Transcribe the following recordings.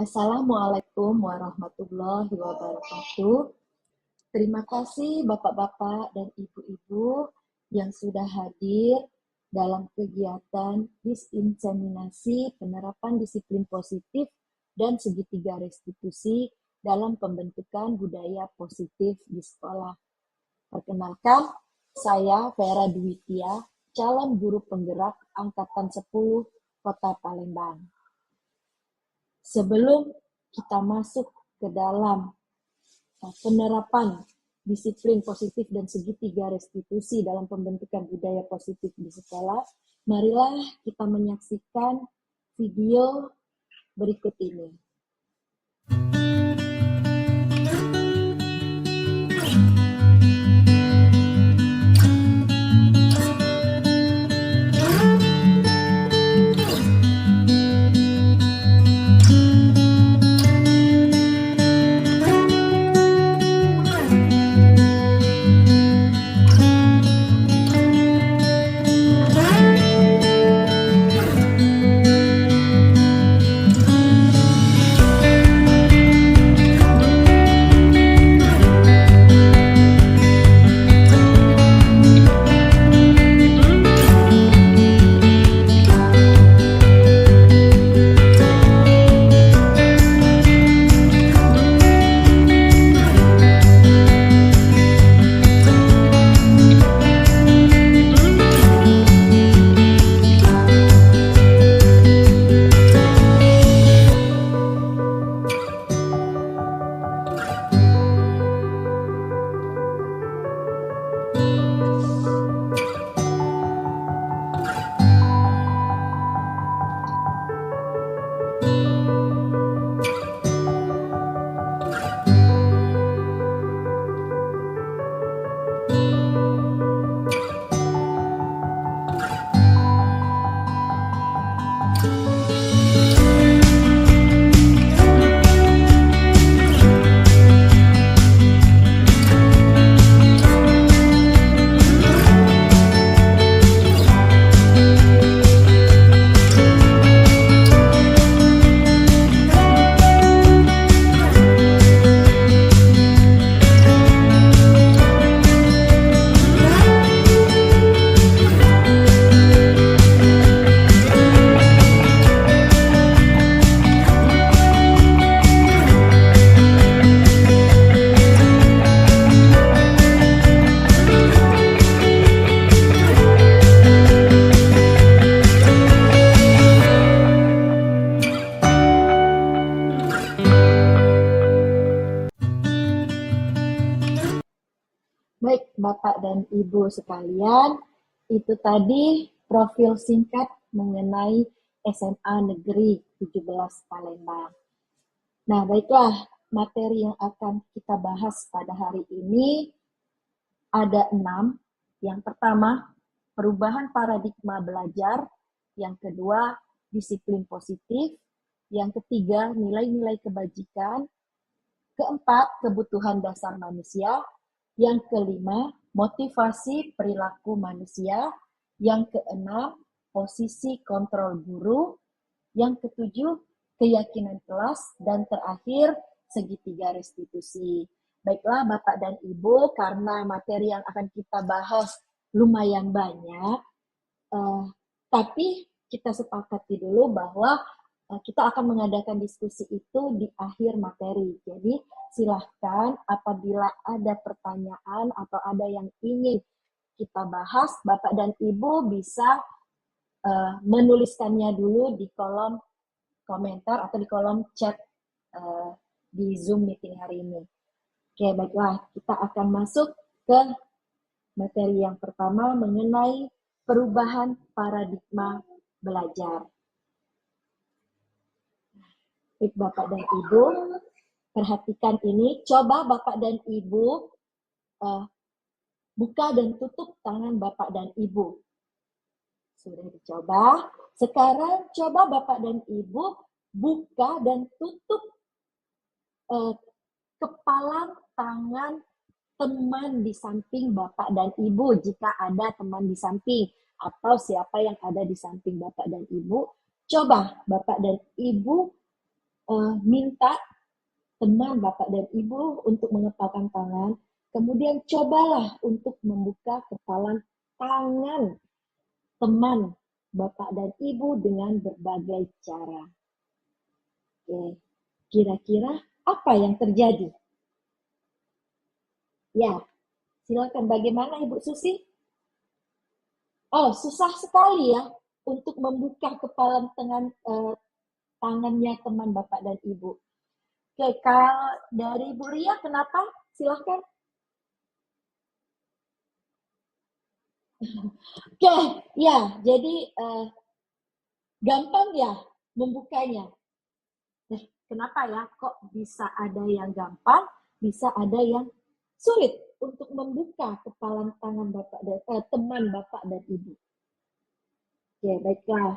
Assalamualaikum warahmatullahi wabarakatuh. Terima kasih Bapak-Bapak dan Ibu-Ibu yang sudah hadir dalam kegiatan disinseminasi penerapan disiplin positif dan segitiga restitusi dalam pembentukan budaya positif di sekolah. Perkenalkan, saya Vera Dwitia, calon guru penggerak Angkatan 10 Kota Palembang. Sebelum kita masuk ke dalam penerapan disiplin positif dan segitiga restitusi dalam pembentukan budaya positif di sekolah, marilah kita menyaksikan video berikut ini. Baik, Bapak dan Ibu sekalian, itu tadi profil singkat mengenai SMA Negeri 17 Palembang. Nah, baiklah, materi yang akan kita bahas pada hari ini ada 6. Yang pertama, perubahan paradigma belajar. Yang kedua, disiplin positif. Yang ketiga, nilai-nilai kebajikan. Keempat, kebutuhan dasar manusia. Yang kelima, motivasi perilaku manusia. Yang keenam, posisi kontrol guru. Yang ketujuh, keyakinan kelas. Dan terakhir, segitiga restitusi. Baiklah Bapak dan Ibu, karena materi yang akan kita bahas lumayan banyak, tapi kita sepakati dulu bahwa kita akan mengadakan diskusi itu di akhir materi. Jadi silahkan apabila ada pertanyaan atau ada yang ingin kita bahas, Bapak dan Ibu bisa menuliskannya dulu di kolom komentar atau di kolom chat di Zoom meeting hari ini. Oke, baiklah, kita akan masuk ke materi yang pertama mengenai perubahan paradigma belajar. Baik, Bapak dan Ibu, perhatikan ini. Coba Bapak dan Ibu buka dan tutup tangan Bapak dan Ibu. Sudah dicoba. Sekarang coba Bapak dan Ibu buka dan tutup kepala tangan teman di samping Bapak dan Ibu, jika ada teman di samping, atau siapa yang ada di samping Bapak dan Ibu. Coba Bapak dan Ibu minta teman Bapak dan Ibu untuk mengepalkan tangan, kemudian cobalah untuk membuka kepalan tangan teman Bapak dan Ibu dengan berbagai cara. Oke, kira-kira apa yang terjadi? Ya, silakan bagaimana Ibu Susi? Oh, susah sekali ya untuk membuka kepalan tangannya teman Bapak dan Ibu. Oke, kalau dari Bu Ria, kenapa? Silakan. Oke, ya, jadi gampang ya membukanya. Nah, kenapa ya kok bisa ada yang gampang, bisa ada yang sulit untuk membuka kepalan tangan Bapak dan teman Bapak dan Ibu? Oke, baiklah.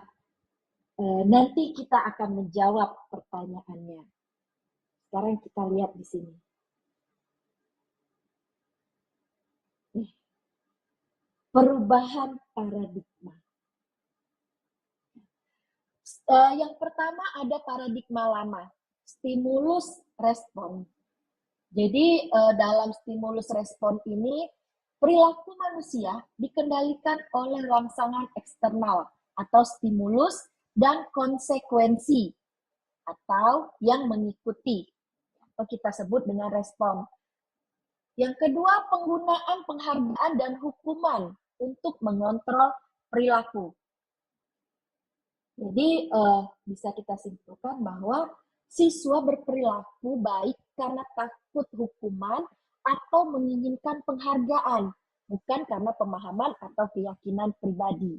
Nanti kita akan menjawab pertanyaannya. Sekarang kita lihat di sini. Perubahan paradigma. Yang pertama ada paradigma lama, stimulus respon. Jadi dalam stimulus respon ini perilaku manusia dikendalikan oleh rangsangan eksternal atau stimulus dan konsekuensi atau yang mengikuti atau kita sebut dengan respon. Yang kedua, penggunaan penghargaan dan hukuman untuk mengontrol perilaku. Jadi bisa kita simpulkan bahwa siswa berperilaku baik karena takut hukuman atau menginginkan penghargaan, bukan karena pemahaman atau keyakinan pribadi.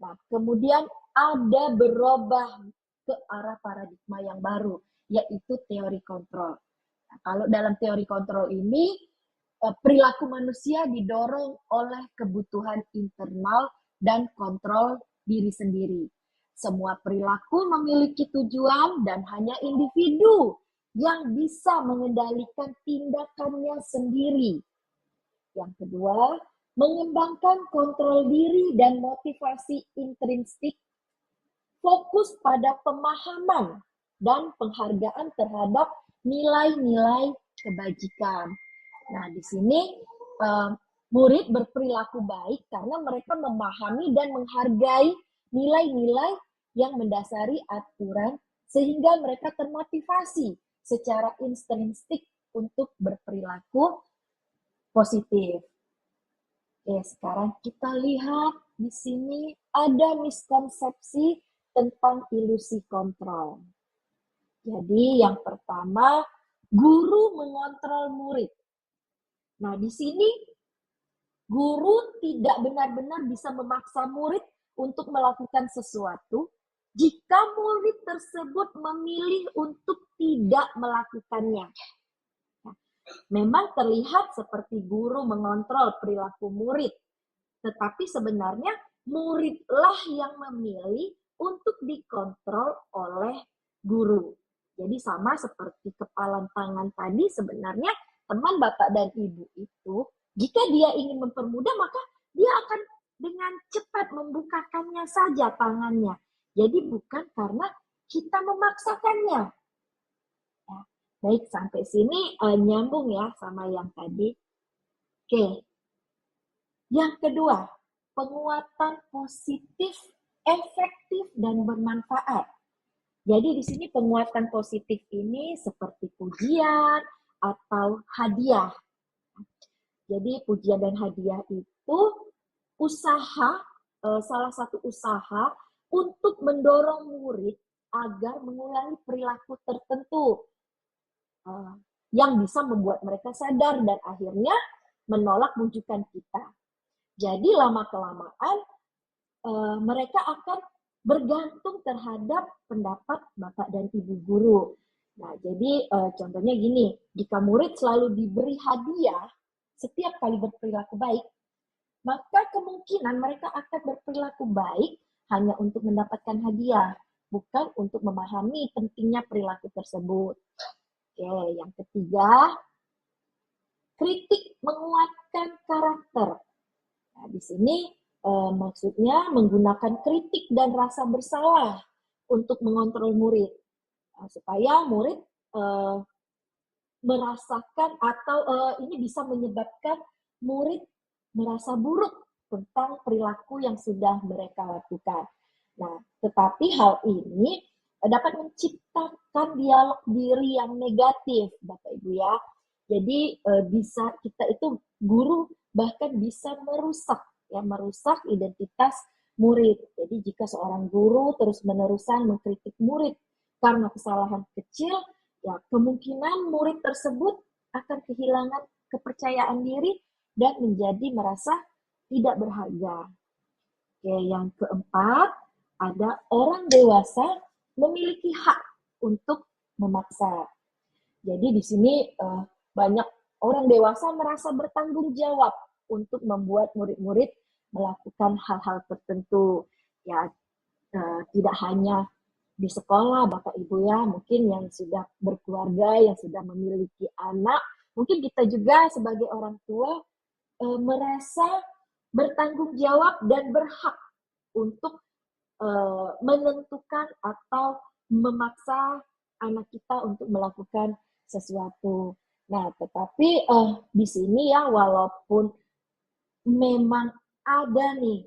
Nah, kemudian ada berubah ke arah paradigma yang baru, yaitu teori kontrol. Nah, kalau dalam teori kontrol ini, perilaku manusia didorong oleh kebutuhan internal dan kontrol diri sendiri. Semua perilaku memiliki tujuan dan hanya individu yang bisa mengendalikan tindakannya sendiri. Yang kedua, mengembangkan kontrol diri dan motivasi intrinsik, fokus pada pemahaman dan penghargaan terhadap nilai-nilai kebajikan. Nah, di sini murid berperilaku baik karena mereka memahami dan menghargai nilai-nilai yang mendasari aturan sehingga mereka termotivasi secara intrinsik untuk berperilaku positif. Oke, sekarang kita lihat di sini ada miskonsepsi tentang ilusi kontrol. Jadi yang pertama, guru mengontrol murid. Nah, di sini guru tidak benar-benar bisa memaksa murid untuk melakukan sesuatu jika murid tersebut memilih untuk tidak melakukannya. Nah, memang terlihat seperti guru mengontrol perilaku murid, tetapi sebenarnya muridlah yang memilih untuk dikontrol oleh guru. Jadi sama seperti kepalan tangan tadi, sebenarnya teman Bapak dan Ibu itu, jika dia ingin mempermudah, maka dia akan dengan cepat membukakannya saja tangannya. Jadi bukan karena kita memaksakannya. Ya, baik, sampai sini nyambung ya sama yang tadi. Oke. Yang kedua, penguatan positif, efektif, dan bermanfaat. Jadi di sini penguatan positif ini seperti pujian atau hadiah. Jadi pujian dan hadiah itu usaha, salah satu usaha untuk mendorong murid agar mengulangi perilaku tertentu yang bisa membuat mereka sadar dan akhirnya menolak bujukan kita. Jadi lama-kelamaan mereka akan bergantung terhadap pendapat Bapak dan Ibu guru. Nah, jadi contohnya gini, jika murid selalu diberi hadiah setiap kali berperilaku baik, maka kemungkinan mereka akan berperilaku baik hanya untuk mendapatkan hadiah, bukan untuk memahami pentingnya perilaku tersebut. Oke, yang ketiga, kritik menguatkan karakter. Nah, di sini maksudnya menggunakan kritik dan rasa bersalah untuk mengontrol murid. supaya murid merasakan atau ini bisa menyebabkan murid merasa buruk tentang perilaku yang sudah mereka lakukan. Nah, tetapi hal ini dapat menciptakan dialog diri yang negatif, Bapak Ibu ya. Jadi bisa kita itu guru bahkan bisa merusak identitas murid. Jadi jika seorang guru terus-menerusan mengkritik murid karena kesalahan kecil, ya kemungkinan murid tersebut akan kehilangan kepercayaan diri dan menjadi merasa tidak berharga. Oke, yang keempat, ada orang dewasa memiliki hak untuk memaksa. Jadi di sini banyak orang dewasa merasa bertanggung jawab untuk membuat murid-murid melakukan hal-hal tertentu. Ya, tidak hanya di sekolah, Bapak Ibu ya, mungkin yang sudah berkeluarga, yang sudah memiliki anak, mungkin kita juga sebagai orang tua merasa bertanggung jawab dan berhak untuk menentukan atau memaksa anak kita untuk melakukan sesuatu. Nah, tetapi di sini ya, walaupun memang ada nih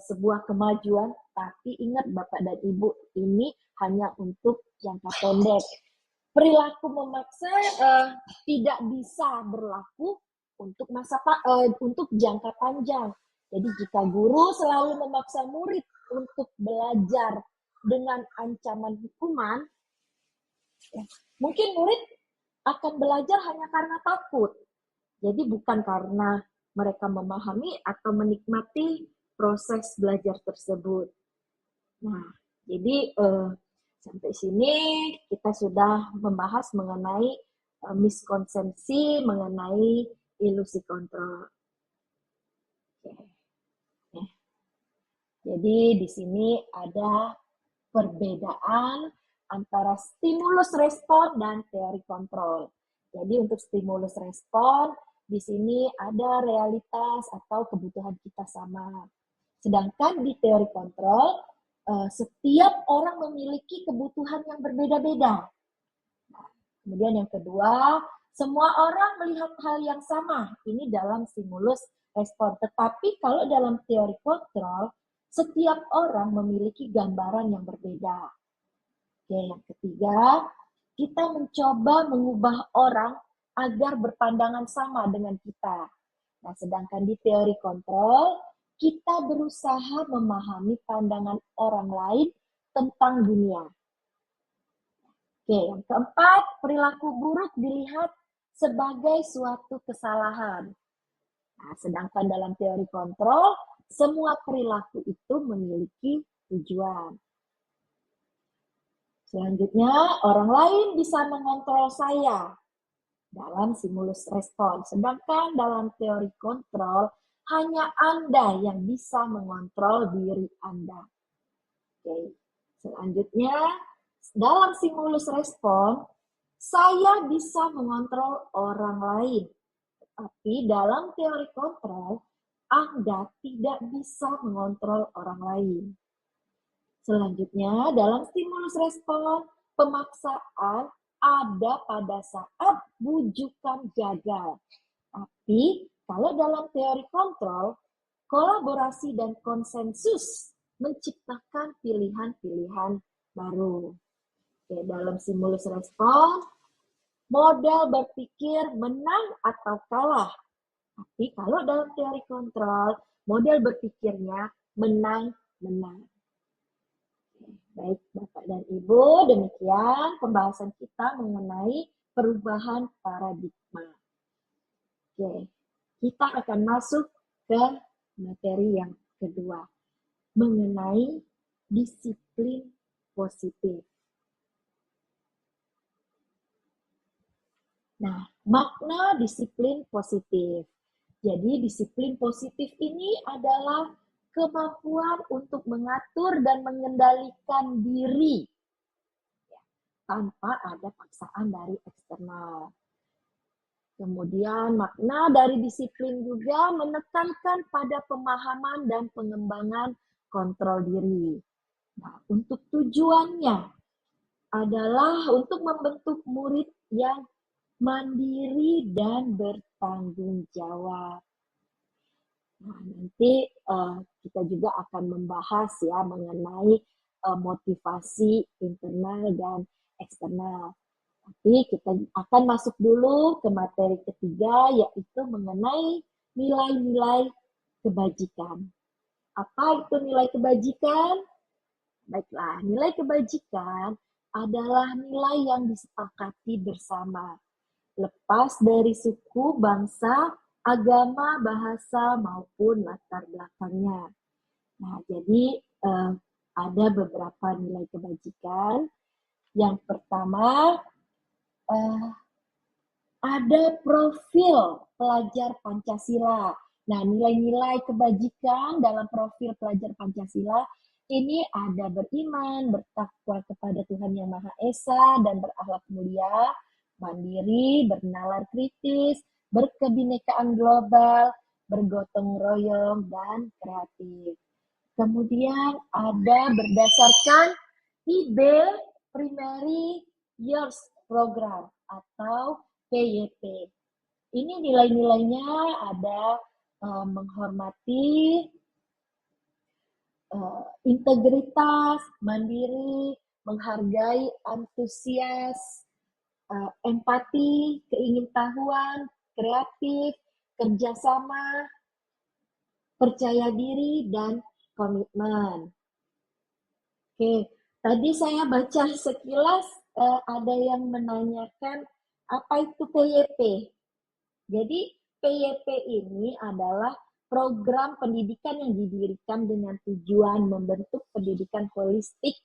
sebuah kemajuan, tapi ingat Bapak dan Ibu, ini hanya untuk jangka pendek. Perilaku memaksa tidak bisa berlaku untuk untuk jangka panjang. Jadi jika guru selalu memaksa murid untuk belajar dengan ancaman hukuman, ya, mungkin murid akan belajar hanya karena takut. Jadi bukan karena mereka memahami atau menikmati proses belajar tersebut. Nah, jadi sampai sini kita sudah membahas mengenai miskonsepsi mengenai ilusi kontrol. Oke. Nah, jadi di sini ada perbedaan antara stimulus respon dan teori kontrol. Jadi untuk stimulus respon di sini ada realitas atau kebutuhan kita sama. Sedangkan di teori kontrol setiap orang memiliki kebutuhan yang berbeda-beda. Nah, kemudian yang kedua, semua orang melihat hal yang sama. Ini dalam stimulus respon. Tetapi kalau dalam teori kontrol, setiap orang memiliki gambaran yang berbeda. Oke, yang ketiga, kita mencoba mengubah orang agar berpandangan sama dengan kita. Nah, sedangkan di teori kontrol, kita berusaha memahami pandangan orang lain tentang dunia. Oke, yang keempat, perilaku buruk dilihat sebagai suatu kesalahan. Nah, sedangkan dalam teori kontrol, semua perilaku itu memiliki tujuan. Selanjutnya, orang lain bisa mengontrol saya dalam stimulus respon. Sedangkan dalam teori kontrol, hanya Anda yang bisa mengontrol diri Anda. Oke. Selanjutnya, dalam stimulus respon, saya bisa mengontrol orang lain. Tapi dalam teori kontrol, Anda tidak bisa mengontrol orang lain. Selanjutnya, dalam stimulus respon, pemaksaan ada pada saat bujukan gagal. Tapi kalau dalam teori kontrol, kolaborasi dan konsensus menciptakan pilihan-pilihan baru. Oke, dalam stimulus respon, model berpikir menang atau kalah. Tapi kalau dalam teori kontrol, model berpikirnya menang-menang. Baik Bapak dan Ibu, demikian pembahasan kita mengenai perubahan paradigma. Oke, kita akan masuk ke materi yang kedua, mengenai disiplin positif. Nah, makna disiplin positif. Jadi disiplin positif ini adalah kemampuan untuk mengatur dan mengendalikan diri tanpa ada paksaan dari eksternal. Kemudian makna dari disiplin juga menekankan pada pemahaman dan pengembangan kontrol diri. Nah, untuk tujuannya adalah untuk membentuk murid yang mandiri dan bertanggung jawab. Nah, nanti kita juga akan membahas ya mengenai motivasi internal dan eksternal. Tapi kita akan masuk dulu ke materi ketiga, yaitu mengenai nilai-nilai kebajikan. Apa itu nilai kebajikan? Baiklah, nilai kebajikan adalah nilai yang disepakati bersama, lepas dari suku, bangsa, agama, bahasa, maupun latar belakangnya. Nah, jadi ada beberapa nilai kebajikan. Yang pertama, ada profil pelajar Pancasila. Nah, nilai-nilai kebajikan dalam profil pelajar Pancasila ini ada beriman, bertakwa kepada Tuhan Yang Maha Esa, dan berakhlak mulia, mandiri, bernalar kritis, berkebinekaan global, bergotong royong, dan kreatif. Kemudian ada berdasarkan IB Primary Years Program atau PYP. Ini nilai-nilainya ada menghormati, integritas, mandiri, menghargai, antusias, empati, keingintahuan, kreatif, kerjasama, percaya diri, dan komitmen. Oke, tadi saya baca sekilas ada yang menanyakan apa itu PYP. Jadi PYP ini adalah program pendidikan yang didirikan dengan tujuan membentuk pendidikan holistik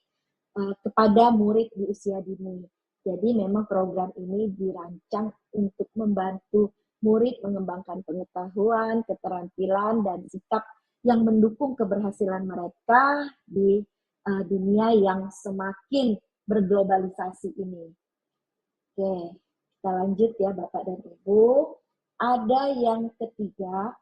kepada murid di usia dini. Jadi memang program ini dirancang untuk membantu murid mengembangkan pengetahuan, keterampilan, dan sikap yang mendukung keberhasilan mereka di dunia yang semakin berglobalisasi ini. Oke, kita lanjut ya Bapak dan Ibu. Ada yang ketiga,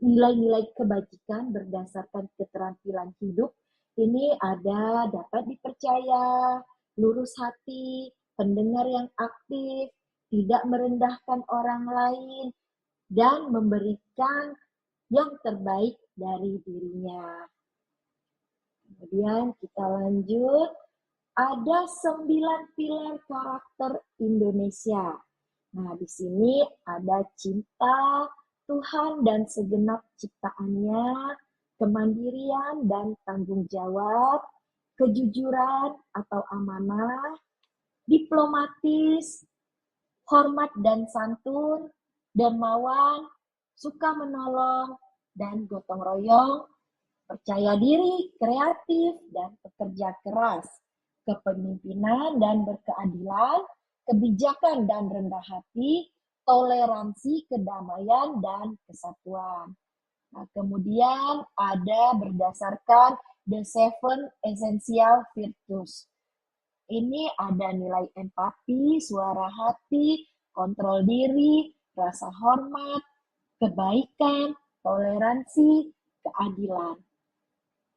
nilai-nilai kebajikan berdasarkan keterampilan hidup. Ini ada dapat dipercaya, lurus hati, pendengar yang aktif, tidak merendahkan orang lain, dan memberikan yang terbaik dari dirinya. Kemudian kita lanjut, ada 9 pilar karakter Indonesia. Nah, di sini ada cinta Tuhan dan segenap ciptaannya, kemandirian dan tanggung jawab, kejujuran atau amanah, diplomatis, hormat dan santun, dermawan, suka menolong, dan gotong royong, percaya diri, kreatif, dan pekerja keras, kepemimpinan dan berkeadilan, kebijakan dan rendah hati, toleransi, kedamaian, dan kesatuan. Nah, kemudian ada berdasarkan The Seven Essential Virtues. Ini ada nilai empati, suara hati, kontrol diri, rasa hormat, kebaikan, toleransi, keadilan.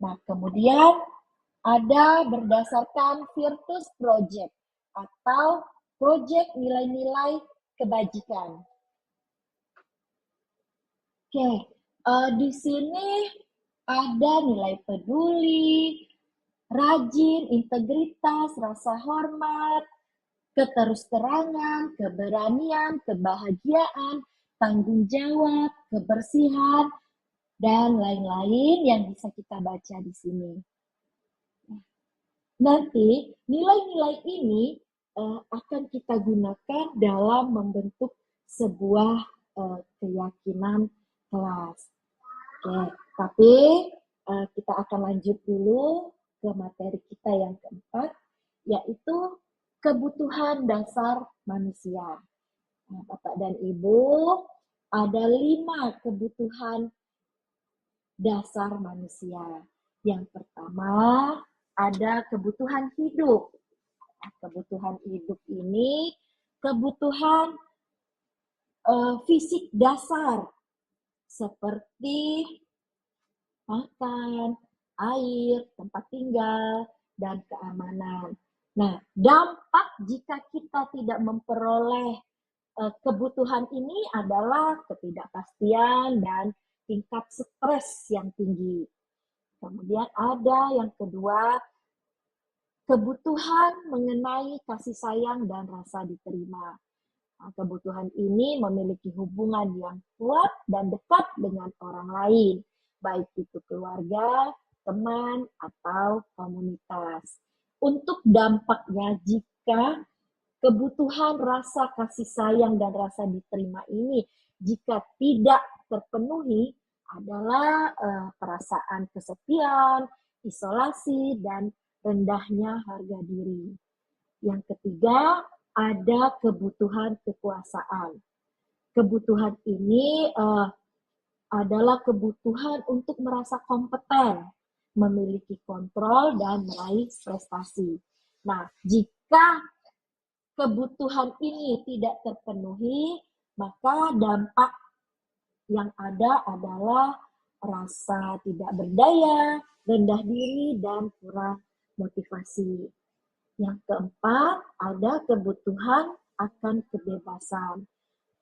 Nah, kemudian ada berdasarkan Virtus Project atau proyek nilai-nilai kebajikan. Oke, di sini ada nilai peduli, rajin, integritas, rasa hormat, keterus-terangan, keberanian, kebahagiaan, tanggung jawab, kebersihan, dan lain-lain yang bisa kita baca di sini. Nanti nilai-nilai ini akan kita gunakan dalam membentuk sebuah keyakinan kelas. Oke, tapi kita akan lanjut dulu ke materi kita yang keempat, yaitu kebutuhan dasar manusia. Nah, Bapak dan Ibu, ada 5 kebutuhan dasar manusia. Yang pertama, ada kebutuhan hidup. Kebutuhan hidup ini kebutuhan fisik dasar seperti makan, air, tempat tinggal, dan keamanan. Nah, dampak jika kita tidak memperoleh kebutuhan ini adalah ketidakpastian dan tingkat stres yang tinggi. Kemudian ada yang kedua, kebutuhan mengenai kasih sayang dan rasa diterima. Nah, kebutuhan ini memiliki hubungan yang kuat dan dekat dengan orang lain, baik itu keluarga, teman, atau komunitas. Untuk dampaknya, jika kebutuhan rasa kasih sayang dan rasa diterima ini jika tidak terpenuhi adalah perasaan kesepian, isolasi, dan rendahnya harga diri. Yang ketiga, ada kebutuhan kekuasaan. Kebutuhan ini adalah kebutuhan untuk merasa kompeten, memiliki kontrol, dan meraih prestasi. Nah, jika kebutuhan ini tidak terpenuhi, maka dampak yang ada adalah rasa tidak berdaya, rendah diri, dan kurang motivasi. Yang keempat, ada kebutuhan akan kebebasan.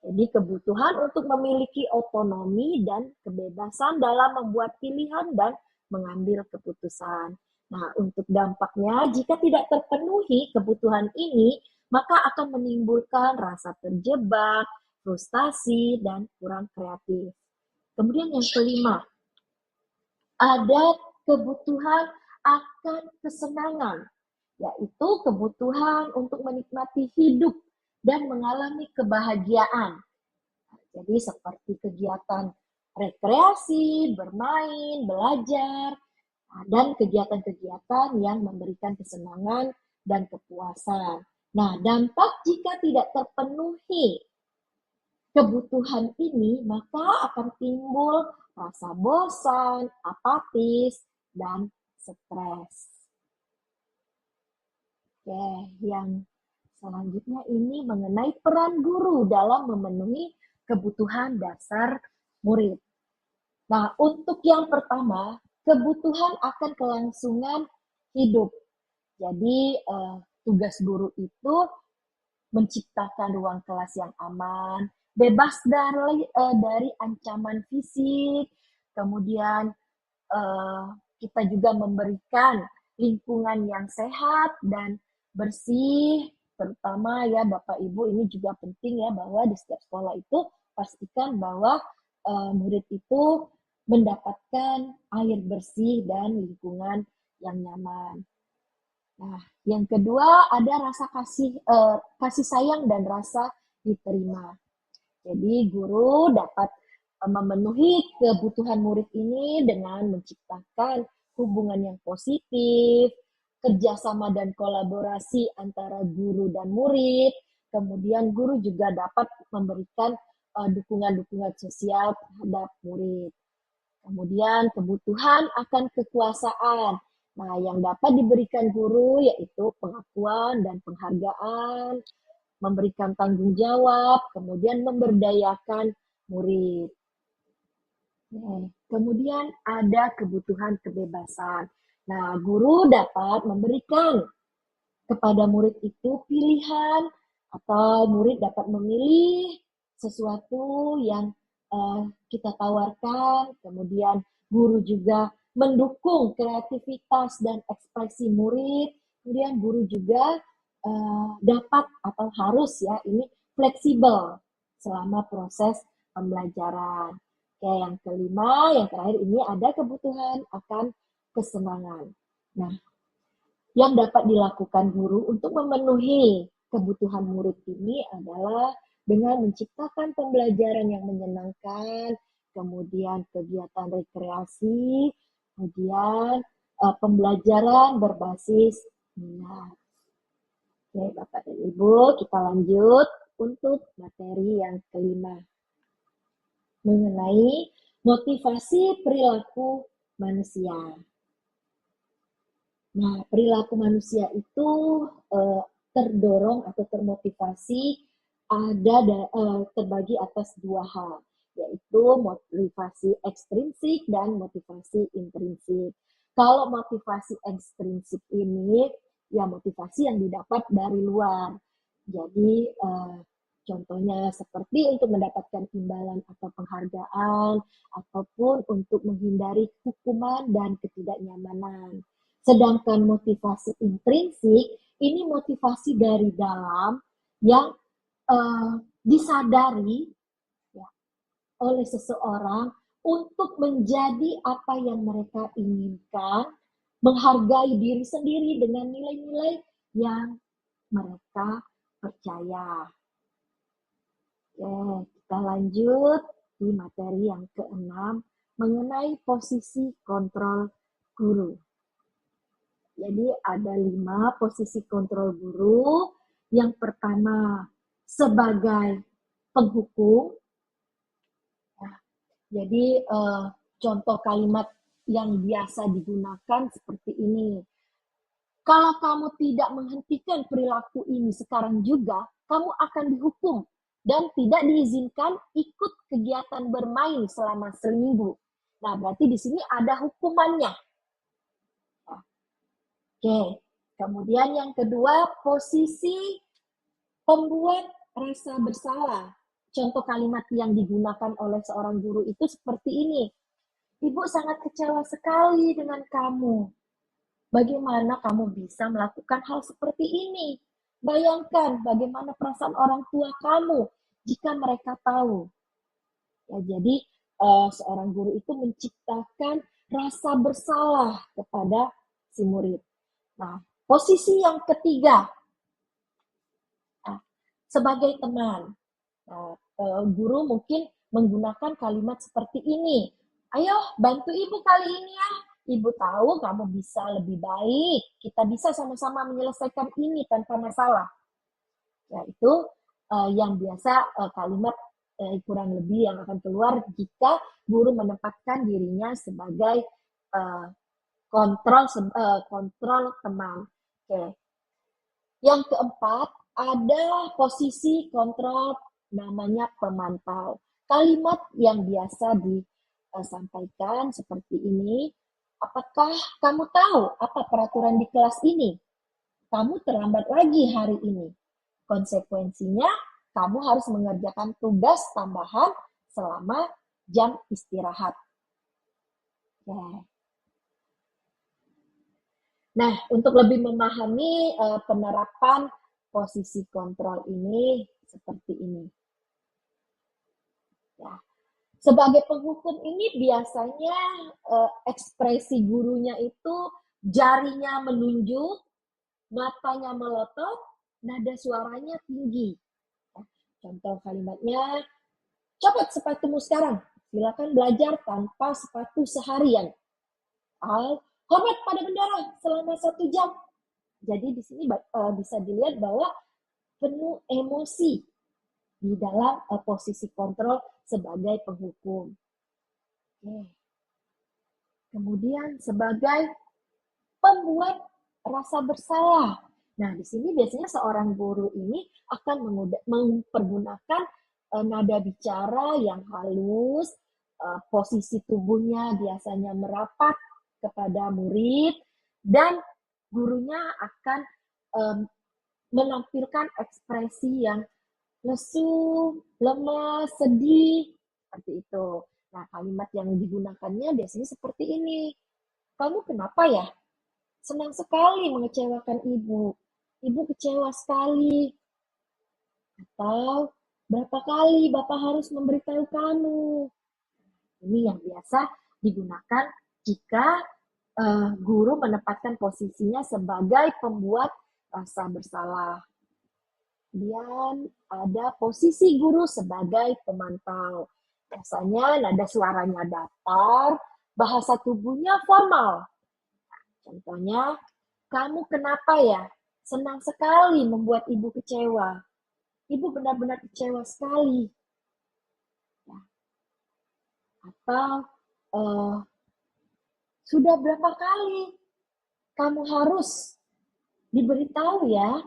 Jadi kebutuhan untuk memiliki otonomi dan kebebasan dalam membuat pilihan dan mengambil keputusan. Nah, untuk dampaknya, jika tidak terpenuhi kebutuhan ini, maka akan menimbulkan rasa terjebak, frustasi, dan kurang kreatif. Kemudian yang kelima, ada kebutuhan akan kesenangan, yaitu kebutuhan untuk menikmati hidup dan mengalami kebahagiaan. Jadi seperti kegiatan rekreasi, bermain, belajar, dan kegiatan-kegiatan yang memberikan kesenangan dan kepuasan. Nah, dampak jika tidak terpenuhi kebutuhan ini, maka akan timbul rasa bosan, apatis, dan stres. Oke, yang selanjutnya ini mengenai peran guru dalam memenuhi kebutuhan dasar murid. Nah, untuk yang pertama, kebutuhan akan kelangsungan hidup. Jadi, tugas guru itu menciptakan ruang kelas yang aman, bebas dari ancaman fisik, kemudian kita juga memberikan lingkungan yang sehat dan bersih, terutama ya Bapak Ibu ini juga penting ya bahwa di setiap sekolah itu pastikan bahwa murid itu mendapatkan air bersih dan lingkungan yang nyaman. Nah, yang kedua ada rasa kasih sayang dan rasa diterima. Jadi guru dapat memenuhi kebutuhan murid ini dengan menciptakan hubungan yang positif, kerjasama dan kolaborasi antara guru dan murid. Kemudian guru juga dapat memberikan dukungan-dukungan sosial terhadap murid. Kemudian kebutuhan akan kekuasaan. Nah, yang dapat diberikan guru yaitu pengakuan dan penghargaan, memberikan tanggung jawab, kemudian memberdayakan murid. Kemudian ada kebutuhan kebebasan. Nah, guru dapat memberikan kepada murid itu pilihan atau murid dapat memilih sesuatu yang kita tawarkan. Kemudian guru juga mendukung kreativitas dan ekspresi murid. Kemudian guru juga dapat atau harus ya ini fleksibel selama proses pembelajaran. Oke, yang kelima, yang terakhir ini ada kebutuhan akan kesenangan. Nah, yang dapat dilakukan guru untuk memenuhi kebutuhan murid ini adalah dengan menciptakan pembelajaran yang menyenangkan, kemudian kegiatan rekreasi, kemudian pembelajaran berbasis minat. Oke, Bapak dan Ibu, kita lanjut untuk materi yang kelima mengenai motivasi perilaku manusia. Nah, perilaku manusia itu terdorong atau termotivasi terbagi atas dua hal, yaitu motivasi ekstrinsik dan motivasi intrinsik. Kalau motivasi ekstrinsik ini ya motivasi yang didapat dari luar. Jadi contohnya seperti untuk mendapatkan imbalan atau penghargaan, ataupun untuk menghindari hukuman dan ketidaknyamanan. Sedangkan motivasi intrinsik, ini motivasi dari dalam yang disadari ya, oleh seseorang untuk menjadi apa yang mereka inginkan, menghargai diri sendiri dengan nilai-nilai yang mereka percaya. Oke, kita lanjut di materi yang keenam mengenai posisi kontrol guru. Jadi ada 5 posisi kontrol guru. Yang pertama sebagai penghukum. Ya, jadi contoh kalimat yang biasa digunakan seperti ini. Kalau kamu tidak menghentikan perilaku ini sekarang juga, kamu akan dihukum dan tidak diizinkan ikut kegiatan bermain selama seminggu. Nah, berarti di sini ada hukumannya. Oke, kemudian yang kedua, posisi pembuat rasa bersalah. Contoh kalimat yang digunakan oleh seorang guru itu seperti ini. Ibu sangat kecewa sekali dengan kamu. Bagaimana kamu bisa melakukan hal seperti ini? Bayangkan bagaimana perasaan orang tua kamu jika mereka tahu. Ya, jadi seorang guru itu menciptakan rasa bersalah kepada si murid. Nah, posisi yang ketiga, sebagai teman. Nah, guru mungkin menggunakan kalimat seperti ini. Ayo, bantu ibu kali ini ya. Ibu tahu kamu bisa lebih baik. Kita bisa sama-sama menyelesaikan ini tanpa masalah. Yaitu yang biasa kalimat kurang lebih yang akan keluar jika guru menempatkan dirinya sebagai kontrol teman. Oke. Yang keempat, ada posisi kontrol namanya pemantau. Kalimat yang biasa disampaikan seperti ini. Apakah kamu tahu apa peraturan di kelas ini? Kamu terlambat lagi hari ini. Konsekuensinya, kamu harus mengerjakan tugas tambahan selama jam istirahat. Ya. Nah, untuk lebih memahami penerapan posisi kontrol ini seperti ini. Ya. Sebagai penghukum ini biasanya ekspresi gurunya itu jarinya menunjuk, matanya melotot, nada suaranya tinggi. Ya. Contoh kalimatnya, copot sepatumu sekarang, silakan belajar tanpa sepatu seharian. Hormat pada bendera selama 1 jam. Jadi di sini bisa dilihat bahwa penuh emosi di dalam posisi kontrol sebagai penghukum. Kemudian sebagai pembuat rasa bersalah. Nah, di sini biasanya seorang guru ini akan mempergunakan nada bicara yang halus, posisi tubuhnya biasanya merapat kepada murid, dan gurunya akan menampilkan ekspresi yang lesu, lemas, sedih, seperti itu. Nah, kalimat yang digunakannya biasanya seperti ini. Kamu kenapa ya? Senang sekali mengecewakan ibu. Ibu kecewa sekali. Atau, berapa kali Bapak harus memberitahu kamu? Ini yang biasa digunakan jika guru menempatkan posisinya sebagai pembuat rasa bersalah. Kemudian ada posisi guru sebagai pemantau. Biasanya nada suaranya datar, bahasa tubuhnya formal. Contohnya, kamu kenapa ya? Senang sekali membuat ibu kecewa. Ibu benar-benar kecewa sekali. Atau, sudah berapa kali kamu harus diberitahu ya?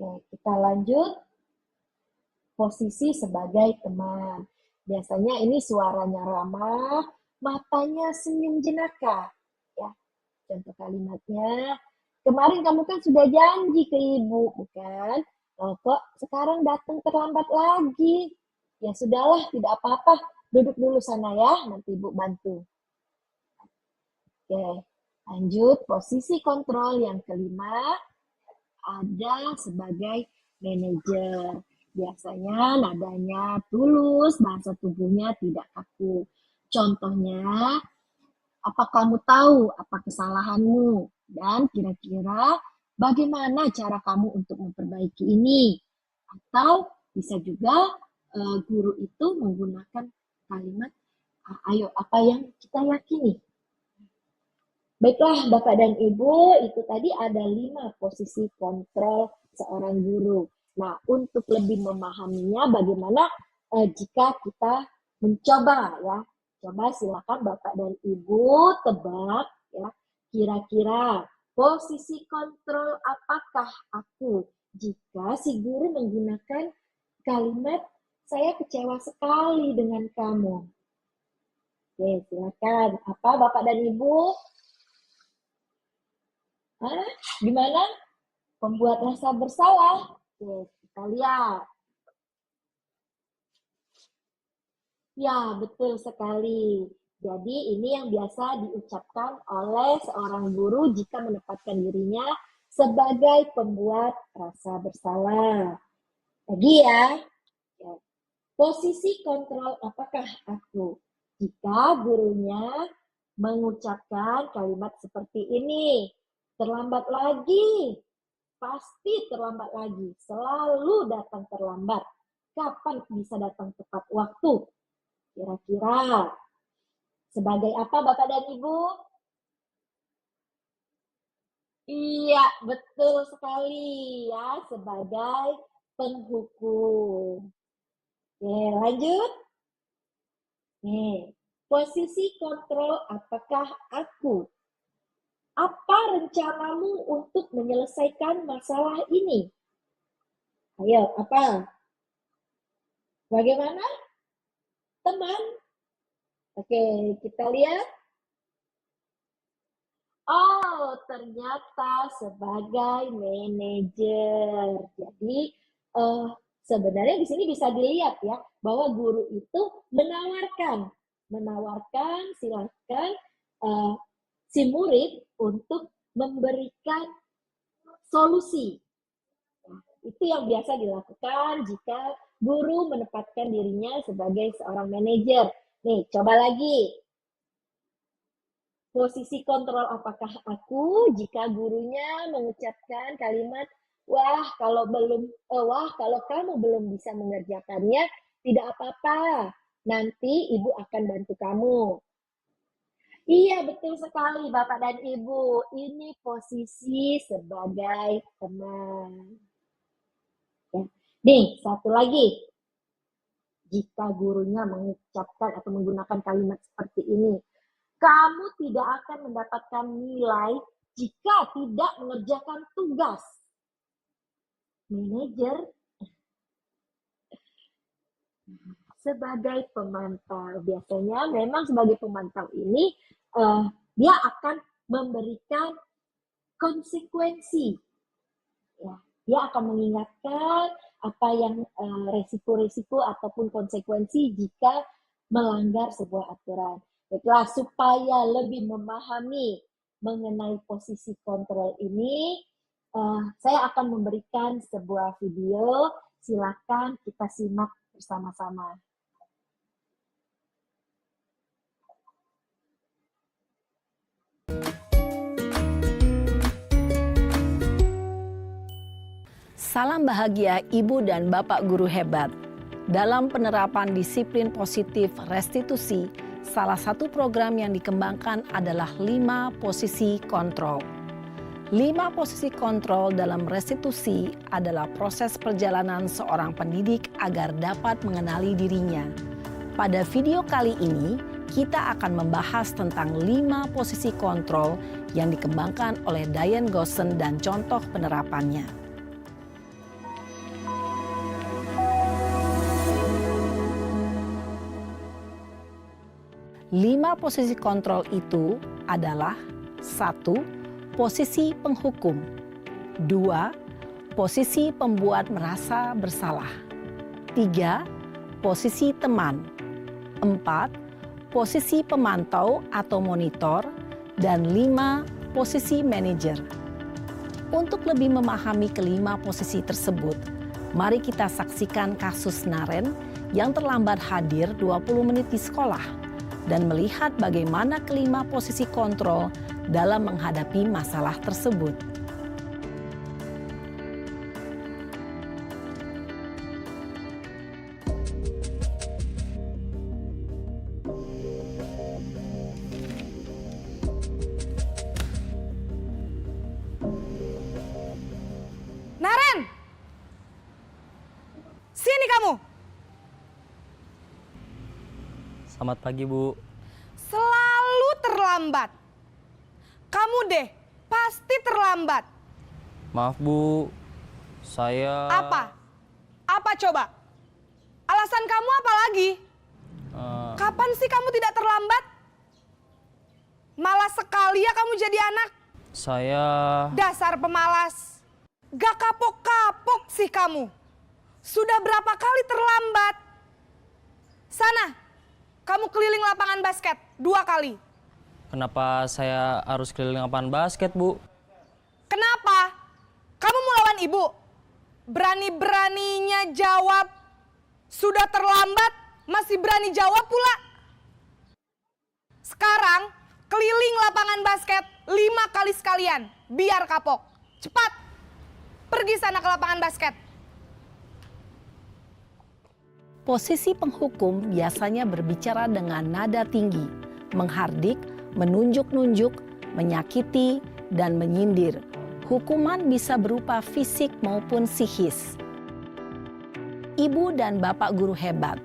Oke, kita lanjut. Posisi sebagai teman. Biasanya ini suaranya ramah, matanya senyum jenaka. Ya. contoh kalimatnya. Kemarin kamu kan sudah janji ke ibu, bukan? Oh, kok sekarang datang terlambat lagi? Ya sudahlah, tidak apa-apa. Duduk dulu sana ya, nanti ibu bantu. Oke, lanjut. Posisi kontrol yang kelima ada sebagai manajer. Biasanya nadanya tulus, bahasa tubuhnya tidak kaku. Contohnya, apa kamu tahu apa kesalahanmu? Dan kira-kira bagaimana cara kamu untuk memperbaiki ini? Atau bisa juga guru itu menggunakan kalimat, ayo apa yang kita yakini. Baiklah Bapak dan Ibu, itu tadi ada 5 posisi kontrol seorang guru. Nah, untuk lebih memahaminya bagaimana jika kita mencoba ya. Coba silakan Bapak dan Ibu tebak ya, kira-kira posisi kontrol apakah aku jika si guru menggunakan kalimat saya kecewa sekali dengan kamu. Oke, silakan. Apa Bapak dan Ibu? Gimana? Membuat rasa bersalah. Oke, kita lihat. Ya, betul sekali. Jadi ini yang biasa diucapkan oleh seorang guru jika menempatkan dirinya sebagai pembuat rasa bersalah. Lagi ya. Posisi kontrol apakah aku? Jika gurunya mengucapkan kalimat seperti ini. Terlambat lagi, pasti terlambat lagi, selalu datang terlambat. Kapan bisa datang tepat waktu? Kira-kira sebagai apa Bapak dan Ibu? Iya, betul sekali ya, sebagai penghukum. Oke, lanjut. Nih, posisi kontrol apakah aku? Apa rencanamu untuk menyelesaikan masalah ini? Ayo, apa? Bagaimana? Teman? Oke, kita lihat. Oh, ternyata sebagai manajer. Jadi, sebenarnya di sini bisa dilihat ya, bahwa guru itu menawarkan silakan si murid untuk memberikan solusi. Nah, itu yang biasa dilakukan jika guru menempatkan dirinya sebagai seorang manajer. Nih, coba lagi. Posisi kontrol apakah aku jika gurunya mengucapkan kalimat, wah kalau kamu belum bisa mengerjakannya, tidak apa-apa. Nanti ibu akan bantu kamu. Iya, betul sekali Bapak dan Ibu. Ini posisi sebagai teman. Ya. Nih, satu lagi. Jika gurunya mengucapkan atau menggunakan kalimat seperti ini, kamu tidak akan mendapatkan nilai jika tidak mengerjakan tugas. Manajer sebagai pemantau. Biasanya memang sebagai pemantau ini dia akan memberikan konsekuensi. Ya, dia akan mengingatkan apa yang resiko-resiko ataupun konsekuensi jika melanggar sebuah aturan. Baiklah, supaya lebih memahami mengenai posisi kontrol ini, saya akan memberikan sebuah video. Silakan kita simak bersama-sama. Salam bahagia Ibu dan Bapak guru hebat. Dalam penerapan disiplin positif restitusi, salah satu program yang dikembangkan adalah 5 posisi kontrol. 5 posisi kontrol dalam restitusi adalah proses perjalanan seorang pendidik agar dapat mengenali dirinya. Pada video kali ini, kita akan membahas tentang 5 posisi kontrol yang dikembangkan oleh Diane Gosson dan contoh penerapannya. 5 posisi kontrol itu adalah 1. Posisi penghukum. 2. Posisi pembuat merasa bersalah. 3. Posisi teman. 4. Posisi pemantau atau monitor. Dan 5. Posisi manajer. Untuk lebih memahami kelima posisi tersebut, mari kita saksikan kasus Naren yang terlambat hadir 20 menit di sekolah dan melihat bagaimana kelima posisi kontrol dalam menghadapi masalah tersebut. Naren! Sini kamu! Selamat pagi, Bu. Selalu terlambat. Kamu deh, pasti terlambat. Maaf, Bu. Saya... Apa? Apa coba? Alasan kamu apa lagi? Kapan sih kamu tidak terlambat? Malas sekali ya kamu jadi anak. Saya... Dasar pemalas. Gak kapok-kapok sih kamu. Sudah berapa kali terlambat? Sana, kamu keliling lapangan basket 2 kali. Kenapa saya harus keliling lapangan basket, Bu? Kenapa? Kamu mau lawan ibu? Berani-beraninya jawab. Sudah terlambat, masih berani jawab pula. Sekarang, keliling lapangan basket 5 kali sekalian. Biar kapok. Cepat. Pergi sana ke lapangan basket. Posisi penghukum biasanya berbicara dengan nada tinggi, menghardik, menunjuk-nunjuk, menyakiti, dan menyindir. Hukuman bisa berupa fisik maupun psikis. Ibu dan bapak guru hebat.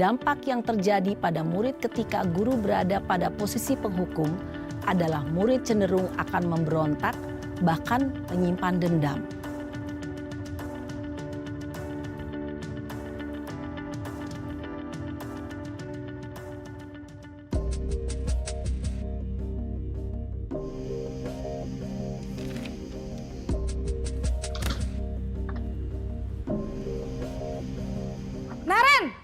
Dampak yang terjadi pada murid ketika guru berada pada posisi penghukum adalah murid cenderung akan memberontak, bahkan menyimpan dendam. Naren!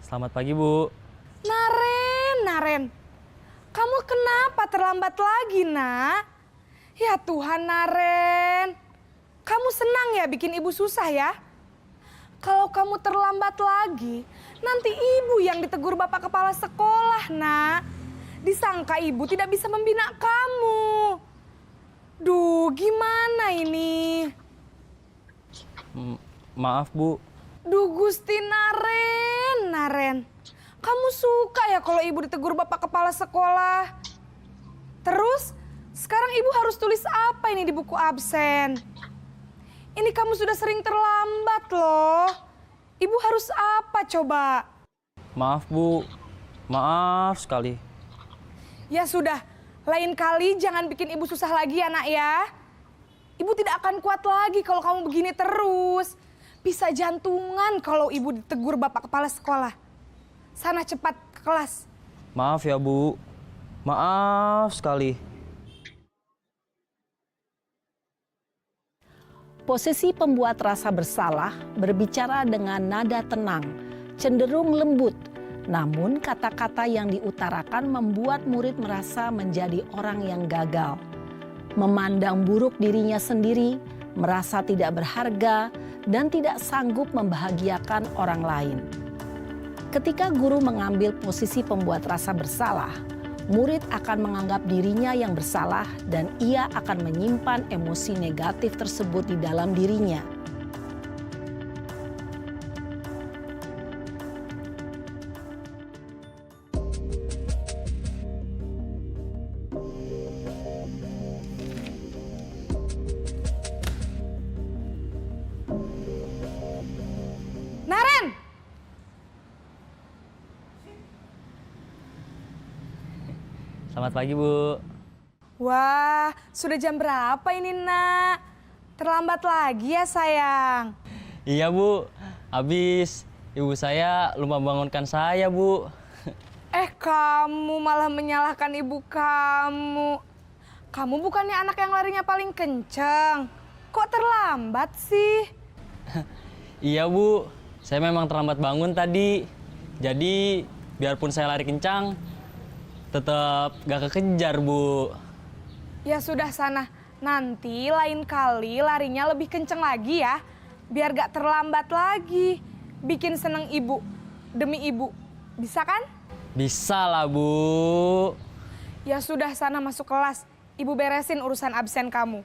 Selamat pagi, Bu. Naren. Kamu kenapa terlambat lagi, Nak? Ya Tuhan, Naren. Kamu senang ya bikin ibu susah ya? Kalau kamu terlambat lagi, nanti ibu yang ditegur bapak kepala sekolah, Nak. Disangka ibu tidak bisa membina kamu. Duh, gimana ini? Maaf, Bu. Duh, Gusti Naren. Kamu suka ya kalau ibu ditegur bapak kepala sekolah? Terus, sekarang ibu harus tulis apa ini di buku absen? Ini kamu sudah sering terlambat loh. Ibu harus apa coba? Maaf, Bu. Maaf sekali. Ya sudah, lain kali jangan bikin ibu susah lagi ya, Nak ya. Ibu tidak akan kuat lagi kalau kamu begini terus. Bisa jantungan kalau ibu ditegur bapak kepala sekolah. Sana cepat ke kelas. Maaf ya, Bu. Maaf sekali. Posisi pembuat rasa bersalah berbicara dengan nada tenang, cenderung lembut. Namun kata-kata yang diutarakan membuat murid merasa menjadi orang yang gagal. Memandang buruk dirinya sendiri, merasa tidak berharga, dan tidak sanggup membahagiakan orang lain. Ketika guru mengambil posisi pembuat rasa bersalah, murid akan menganggap dirinya yang bersalah dan ia akan menyimpan emosi negatif tersebut di dalam dirinya. Naren! Selamat pagi, Bu. Wah, sudah jam berapa ini, Nak? Terlambat lagi ya, sayang. Iya, Bu. Habis ibu saya lupa bangunkan saya, Bu. Kamu malah menyalahkan ibu kamu. Kamu bukannya anak yang larinya paling kenceng. Kok terlambat sih? Iya Bu, saya memang terlambat bangun tadi. Jadi biarpun saya lari kencang, tetap gak kekejar Bu. Ya sudah sana, nanti lain kali larinya lebih kenceng lagi ya. Biar gak terlambat lagi. Bikin seneng ibu, demi ibu. Bisa kan? Bisa lah Bu. Ya sudah sana masuk kelas. Ibu beresin urusan absen kamu.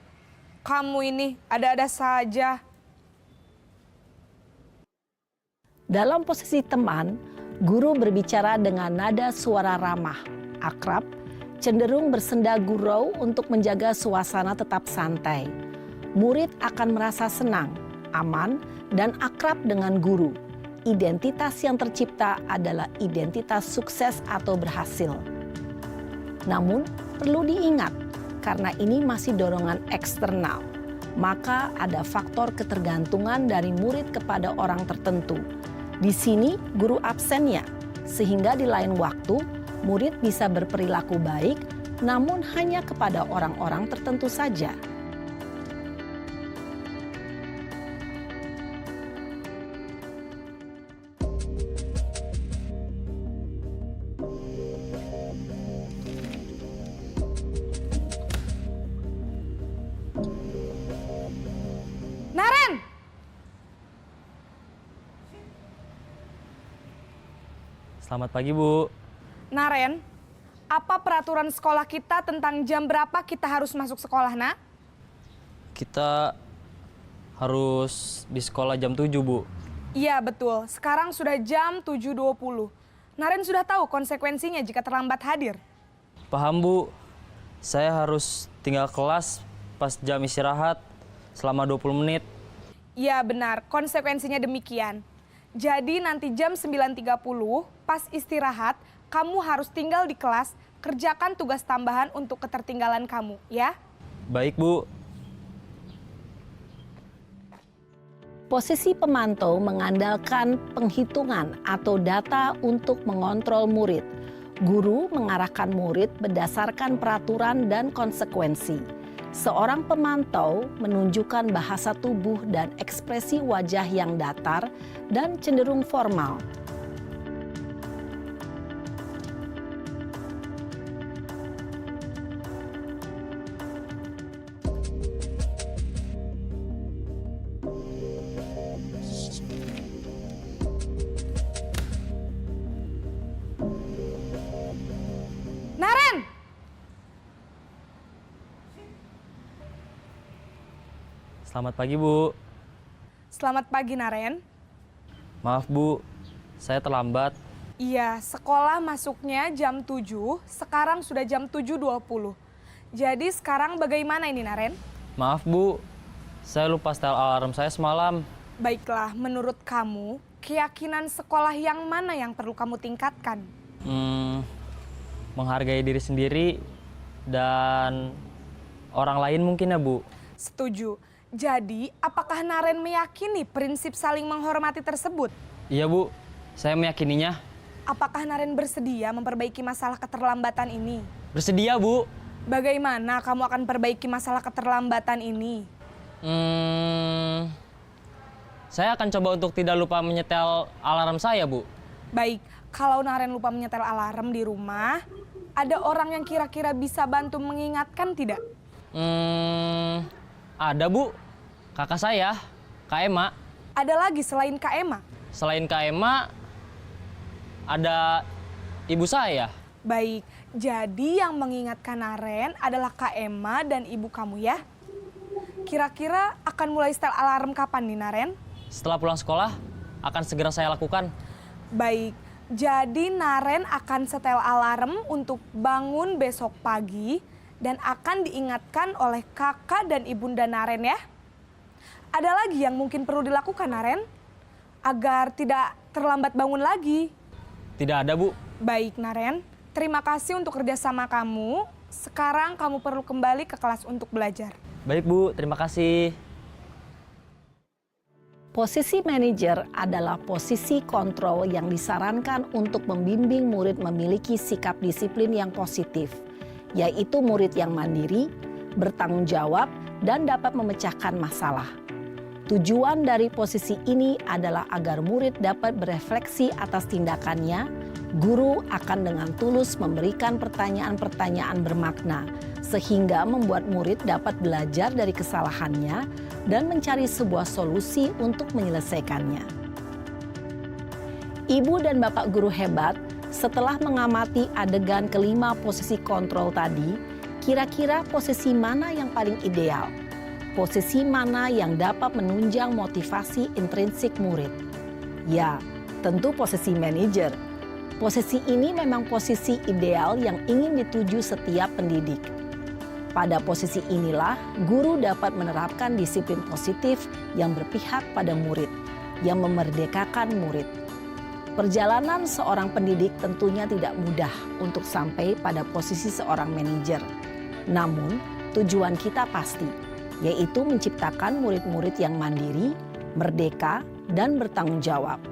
Kamu ini ada-ada saja. Dalam posisi teman, guru berbicara dengan nada suara ramah, akrab, cenderung bersenda gurau untuk menjaga suasana tetap santai. Murid akan merasa senang, aman, dan akrab dengan guru. Identitas yang tercipta adalah identitas sukses atau berhasil. Namun, perlu diingat, karena ini masih dorongan eksternal, maka ada faktor ketergantungan dari murid kepada orang tertentu. Di sini, guru absennya, sehingga di lain waktu, murid bisa berperilaku baik, namun hanya kepada orang-orang tertentu saja. Naren! Selamat pagi Bu. Naren, apa peraturan sekolah kita tentang jam berapa kita harus masuk sekolah, nak? Kita harus di sekolah jam 7 Bu. Iya betul, sekarang sudah jam 7.20. Naren sudah tahu konsekuensinya jika terlambat hadir. Paham Bu, saya harus tinggal kelas pas jam istirahat selama 20 menit. Iya benar, konsekuensinya demikian. Jadi nanti jam 9.30 pas istirahat, kamu harus tinggal di kelas, kerjakan tugas tambahan untuk ketertinggalan kamu, ya? Baik Bu. Posisi pemantau mengandalkan penghitungan atau data untuk mengontrol murid. Guru mengarahkan murid berdasarkan peraturan dan konsekuensi. Seorang pemantau menunjukkan bahasa tubuh dan ekspresi wajah yang datar dan cenderung formal. Naren! Selamat pagi Bu. Selamat pagi, Naren. Maaf Bu, saya terlambat. Iya, sekolah masuknya jam 7, sekarang sudah jam 7.20. Jadi sekarang bagaimana ini, Naren? Maaf Bu, saya lupa setel alarm saya semalam. Baiklah, menurut kamu, keyakinan sekolah yang mana yang perlu kamu tingkatkan? Menghargai diri sendiri dan orang lain mungkin ya Bu. Setuju. Jadi, apakah Naren meyakini prinsip saling menghormati tersebut? Iya Bu, saya meyakininya. Apakah Naren bersedia memperbaiki masalah keterlambatan ini? Bersedia Bu. Bagaimana kamu akan perbaiki masalah keterlambatan ini? Saya akan coba untuk tidak lupa menyetel alarm saya Bu. Baik, kalau Naren lupa menyetel alarm di rumah, ada orang yang kira-kira bisa bantu mengingatkan tidak? Ada Bu, kakak saya, Kak Ema. Ada lagi selain Kak Ema? Selain Kak Ema, ada ibu saya. Baik, jadi yang mengingatkan Naren adalah Kak Ema dan ibu kamu ya? Kira-kira akan mulai setel alarm kapan nih, Naren? Setelah pulang sekolah, akan segera saya lakukan. Baik, jadi Naren akan setel alarm untuk bangun besok pagi dan akan diingatkan oleh kakak dan ibunda Naren ya. Ada lagi yang mungkin perlu dilakukan, Naren? Agar tidak terlambat bangun lagi. Tidak ada Bu. Baik, Naren. Terima kasih untuk kerjasama kamu. Sekarang kamu perlu kembali ke kelas untuk belajar. Baik Bu, terima kasih. Posisi manajer adalah posisi kontrol yang disarankan untuk membimbing murid memiliki sikap disiplin yang positif, yaitu murid yang mandiri, bertanggung jawab, dan dapat memecahkan masalah. Tujuan dari posisi ini adalah agar murid dapat berefleksi atas tindakannya. Guru akan dengan tulus memberikan pertanyaan-pertanyaan bermakna, sehingga membuat murid dapat belajar dari kesalahannya dan mencari sebuah solusi untuk menyelesaikannya. Ibu dan Bapak guru hebat, setelah mengamati adegan kelima posisi kontrol tadi, kira-kira posisi mana yang paling ideal? Posisi mana yang dapat menunjang motivasi intrinsik murid? Ya, tentu posisi manajer. Posisi ini memang posisi ideal yang ingin dituju setiap pendidik. Pada posisi inilah, guru dapat menerapkan disiplin positif yang berpihak pada murid, yang memerdekakan murid. Perjalanan seorang pendidik tentunya tidak mudah untuk sampai pada posisi seorang manajer. Namun, tujuan kita pasti, yaitu menciptakan murid-murid yang mandiri, merdeka, dan bertanggung jawab.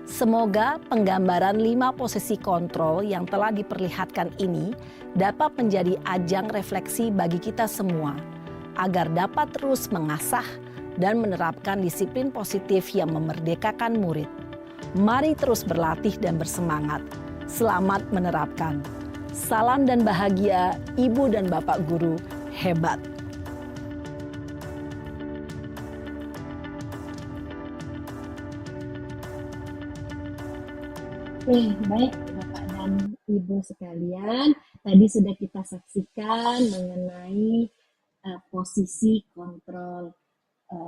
Semoga penggambaran 5 posisi kontrol yang telah diperlihatkan ini dapat menjadi ajang refleksi bagi kita semua, agar dapat terus mengasah dan menerapkan disiplin positif yang memerdekakan murid. Mari terus berlatih dan bersemangat. Selamat menerapkan. Salam dan bahagia Ibu dan Bapak guru hebat. Oke, baik Bapak dan Ibu sekalian, tadi sudah kita saksikan mengenai posisi kontrol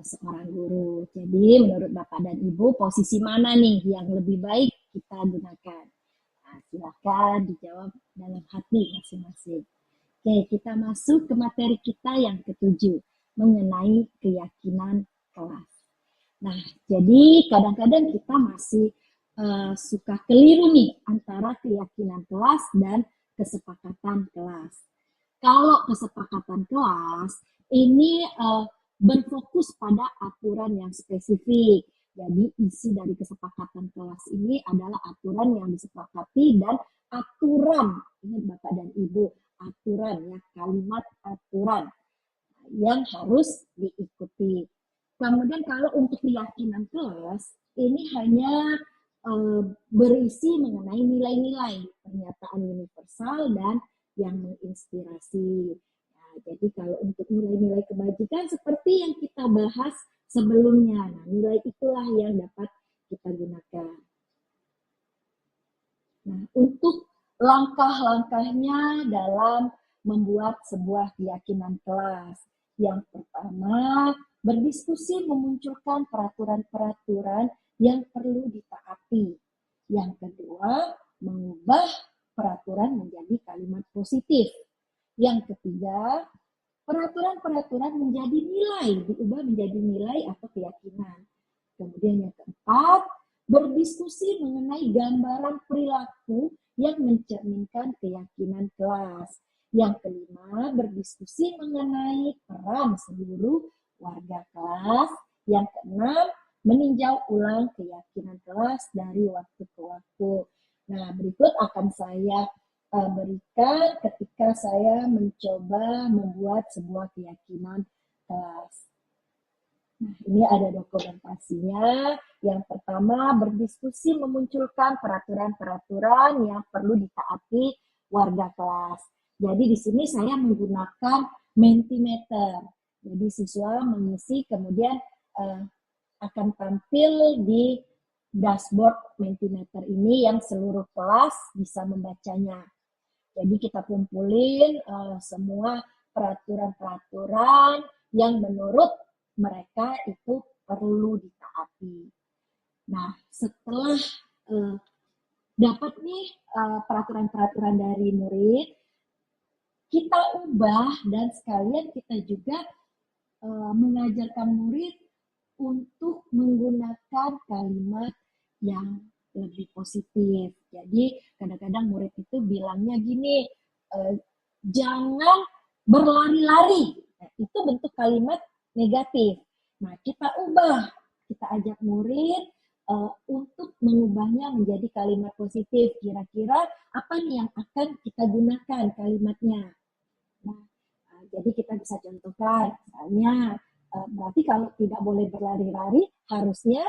seorang guru. Jadi menurut Bapak dan Ibu, posisi mana nih yang lebih baik kita gunakan? Nah, silakan dijawab dalam hati masing-masing. Oke, kita masuk ke materi kita yang ke-7, mengenai keyakinan kelas. Nah, jadi kadang-kadang kita masih suka keliru nih antara keyakinan kelas dan kesepakatan kelas. Kalau kesepakatan kelas ini berfokus pada aturan yang spesifik. Jadi isi dari kesepakatan kelas ini adalah aturan yang disepakati dan aturan, ini Bapak dan Ibu, aturan ya, kalimat aturan yang harus diikuti. Kemudian kalau untuk keyakinan kelas ini hanya berisi mengenai nilai-nilai, pernyataan universal dan yang menginspirasi. Nah, jadi kalau untuk nilai-nilai kebajikan seperti yang kita bahas sebelumnya, nah, nilai itulah yang dapat kita gunakan. Nah, untuk langkah-langkahnya dalam membuat sebuah keyakinan kelas. Yang pertama, berdiskusi memunculkan peraturan-peraturan yang perlu ditaati. Yang kedua, mengubah peraturan menjadi kalimat positif. Yang ketiga, peraturan-peraturan menjadi nilai, diubah menjadi nilai atau keyakinan. Kemudian yang keempat, berdiskusi mengenai gambaran perilaku yang mencerminkan keyakinan kelas. Yang kelima, berdiskusi mengenai peran seluruh warga kelas. Yang keenam, meninjau ulang keyakinan kelas dari waktu ke waktu. Nah, berikut akan saya berikan ketika saya mencoba membuat sebuah keyakinan kelas. Nah, ini ada dokumentasinya. Yang pertama, berdiskusi memunculkan peraturan-peraturan yang perlu ditaati warga kelas. Jadi di sini saya menggunakan Mentimeter. Jadi siswa mengisi kemudian akan tampil di dashboard Mentimeter ini yang seluruh kelas bisa membacanya. Jadi kita kumpulin semua peraturan-peraturan yang menurut mereka itu perlu ditaati. Nah, setelah dapat nih peraturan-peraturan dari murid, kita ubah dan sekalian kita juga mengajarkan murid untuk menggunakan kalimat yang lebih positif. Jadi kadang-kadang murid itu bilangnya gini, jangan berlari-lari. Nah, itu bentuk kalimat negatif. Nah, kita kita ajak murid untuk mengubahnya menjadi kalimat positif. Kira-kira apa nih yang akan kita gunakan kalimatnya? Nah, jadi kita bisa contohkan, misalnya berarti kalau tidak boleh berlari-lari, harusnya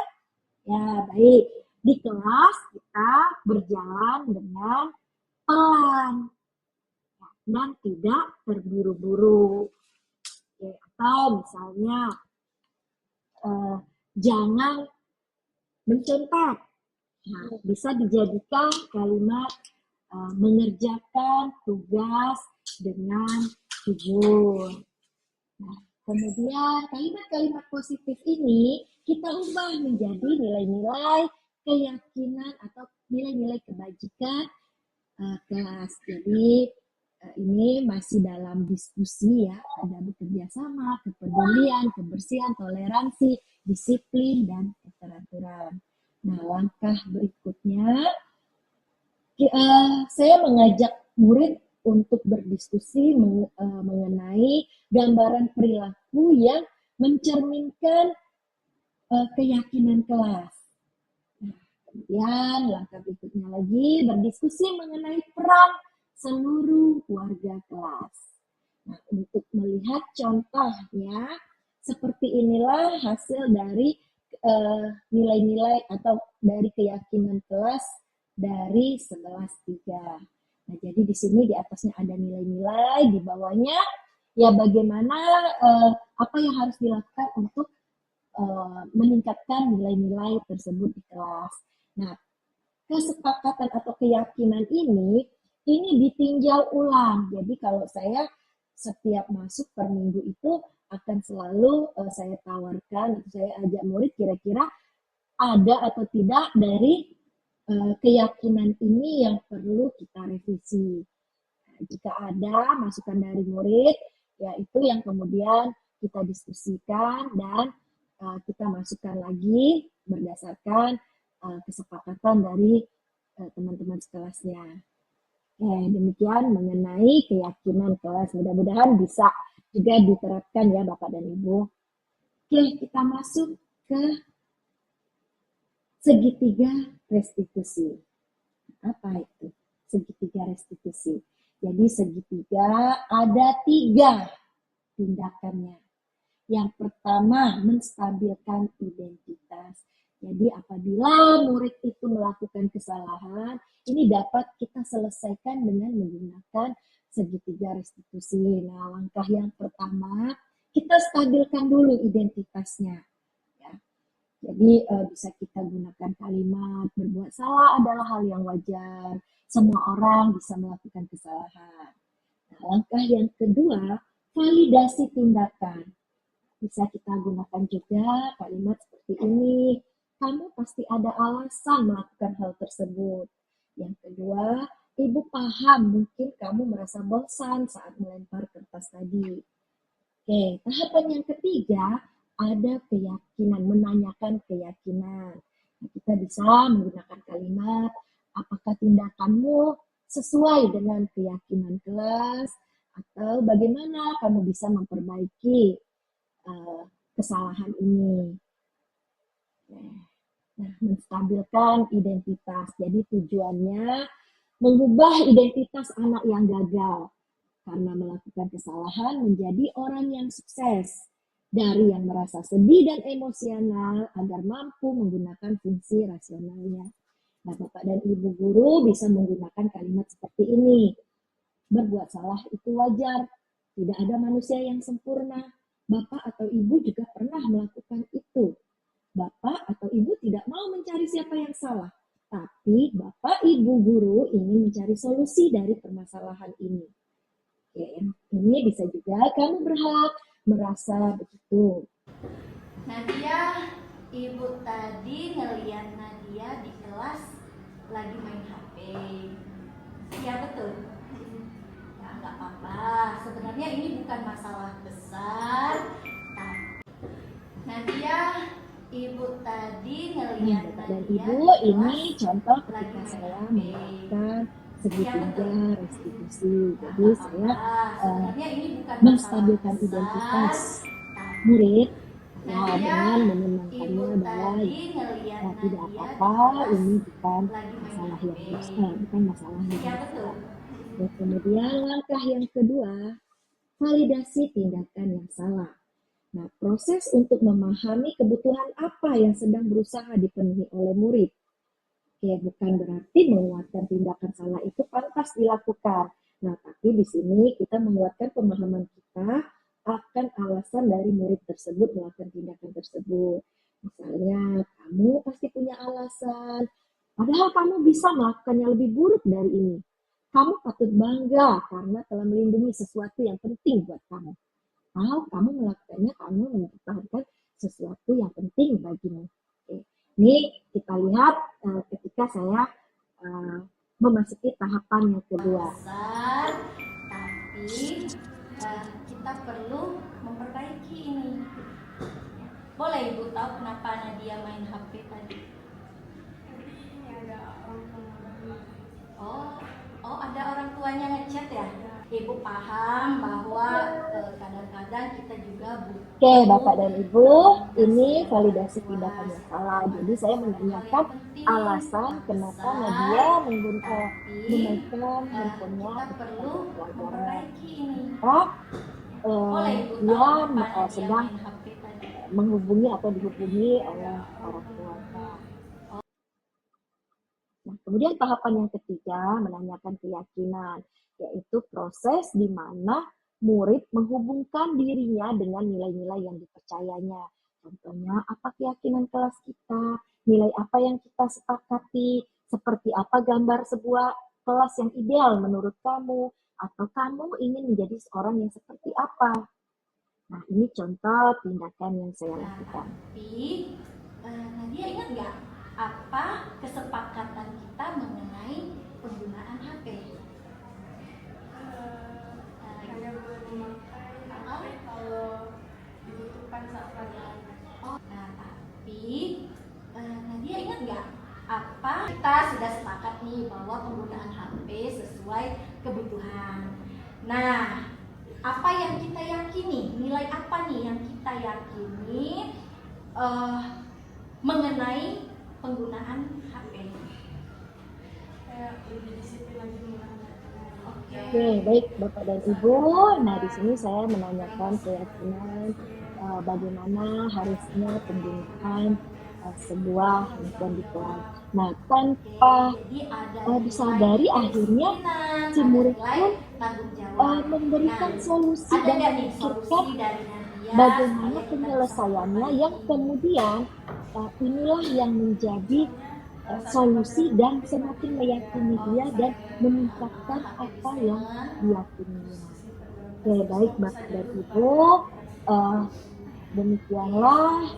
ya baik di kelas kita berjalan dengan pelan dan tidak terburu-buru. Oke, atau misalnya jangan mencontek. Nah, bisa dijadikan kalimat mengerjakan tugas dengan jujur. Nah, kemudian kalimat-kalimat positif ini kita ubah menjadi nilai-nilai keyakinan atau nilai-nilai kebajikan kelas. Jadi ini masih dalam diskusi ya, ada bekerja sama, kepedulian, kebersihan, toleransi, disiplin, dan keteraturan. Nah, langkah berikutnya saya mengajak murid untuk berdiskusi mengenai gambaran perilaku yang mencerminkan keyakinan kelas. Nah, kemudian langkah berikutnya lagi berdiskusi mengenai peran seluruh warga kelas. Nah, untuk melihat contohnya, seperti inilah hasil dari nilai-nilai atau dari keyakinan kelas dari 11.3. Nah, jadi di sini di atasnya ada nilai-nilai, di bawahnya ya bagaimana apa yang harus dilakukan untuk meningkatkan nilai-nilai tersebut di kelas. Nah, kesepakatan atau keyakinan ini ditinjau ulang. Jadi kalau saya setiap masuk per minggu itu akan selalu saya tawarkan atau saya ajak murid kira-kira ada atau tidak dari keyakinan ini yang perlu kita revisi. Nah, jika ada masukan dari murid, ya itu yang kemudian kita diskusikan dan kita masukkan lagi berdasarkan kesepakatan dari teman-teman sekelasnya. Demikian mengenai keyakinan kelas. Mudah-mudahan bisa juga diterapkan ya Bapak dan Ibu. Oke, kita masuk ke segitiga restitusi. Apa itu segitiga restitusi? Jadi segitiga ada 3 tindakannya. Yang pertama, menstabilkan identitas. Jadi apabila murid itu melakukan kesalahan, ini dapat kita selesaikan dengan menggunakan segitiga restitusi. Nah, langkah yang pertama, kita stabilkan dulu identitasnya. Ya. Jadi bisa kita gunakan kalimat, berbuat salah adalah hal yang wajar. Semua orang bisa melakukan kesalahan. Nah, langkah yang kedua, validasi tindakan. Bisa kita gunakan juga kalimat seperti ini. Kamu pasti ada alasan melakukan hal tersebut. Yang kedua, Ibu paham mungkin kamu merasa bosan saat melempar kertas tadi. Oke, tahapan yang ketiga ada keyakinan, menanyakan keyakinan. Nah, kita bisa menggunakan kalimat, apakah tindakanmu sesuai dengan keyakinan kelas atau bagaimana kamu bisa memperbaiki kesalahan ini. Nah, menstabilkan identitas. Jadi tujuannya mengubah identitas anak yang gagal karena melakukan kesalahan menjadi orang yang sukses. Dari yang merasa sedih dan emosional agar mampu menggunakan fungsi rasionalnya. Nah, Bapak dan Ibu guru bisa menggunakan kalimat seperti ini. Berbuat salah itu wajar. Tidak ada manusia yang sempurna. Bapak atau Ibu juga pernah melakukan itu. Bapak atau Ibu tidak mau mencari siapa yang salah. Tapi Bapak Ibu guru ingin mencari solusi dari permasalahan ini. Oke, ini bisa juga kamu berhak merasa begitu. Nadia, Ibu tadi ngeliat Nadia di kelas lagi main HP. Iya betul? Ya nggak apa-apa, sebenarnya ini bukan masalah besar. Nadia, Ibu tadi ngeliat Bapak dan Nadia Ibu, di ini kelas contoh ketika lagi main saya HP. menerapkan segitiga restitusi. Jadi Nggak saya apa-apa, sebenarnya ini bukan masalah menstabilkan besar. identitas murid Ya, dengan menenangkannya ibu bahwa tadi ngeliat tidak Nadia di apa-apa, kelas ini bukan lagi main masalah yang HP. besar, bukan masalah yang Siapa tuh? besar. Dan kemudian langkah yang kedua, validasi tindakan yang salah. Nah, proses untuk memahami kebutuhan apa yang sedang berusaha dipenuhi oleh murid. Ya, bukan berarti menguatkan tindakan salah itu pantas dilakukan. Nah, tapi di sini kita menguatkan pemahaman kita akan alasan dari murid tersebut melakukan tindakan tersebut. Misalnya, kamu pasti punya alasan, padahal kamu bisa melakukannya lebih buruk dari ini. Kamu patut bangga karena telah melindungi sesuatu yang penting buat kamu. Atau kamu melakukannya, kamu mempertahankan sesuatu yang penting bagimu. Oke. Ini kita lihat ketika saya memasuki tahapan yang kedua. Besar, tapi kita perlu memperbaiki ini. Boleh Ibu tahu kenapa Nadia main HP tadi? Oh, ada orang tuanya ngechat ya? Ibu paham bahwa kadang-kadang kita juga butuh. Oke, Bapak dan Ibu, ini validasi tindakan yang salah. Jadi saya menanyakan alasan kenapa Nadia memegang handphonenya Kita perlu pelajaran. memperbaiki ini. Dia sedang menghubungi atau dihubungi oleh orang tuanya. Nah, kemudian tahapan yang ketiga menanyakan keyakinan, yaitu proses di mana murid menghubungkan dirinya dengan nilai-nilai yang dipercayanya. Contohnya, apa keyakinan kelas kita, nilai apa yang kita sepakati, seperti apa gambar sebuah kelas yang ideal menurut kamu, atau kamu ingin menjadi seorang yang seperti apa. Nah, ini contoh tindakan yang saya lakukan. Tapi, Nadia ingat nggak apa kesepakatan kita mengenai penggunaan HP? Hanya boleh memakai HP kalau dibutuhkan saat pelajaran. Tapi Nadia ingat nggak apa kita sudah sepakat nih bahwa penggunaan HP sesuai kebutuhan. Nah, apa yang kita yakini, nilai apa nih yang kita yakini mengenai penggunaan HP? Lebih disiplin lagi menggunakan HP. Oke, baik Bapak dan Ibu. Nah, di sini saya menanyakan keyakinan bagaimana harusnya penggunaan sebuah handphone di kelas. Nah, tanpa disadari akhirnya si murid pun memberikan solusi dan memikirkan bagaimana penyelesaiannya yang kemudian inilah yang menjadi solusi dan semakin meyakini dia dan meningkatkan apa yang diyakininya. Oke, baik Bapak dan Ibu, demikianlah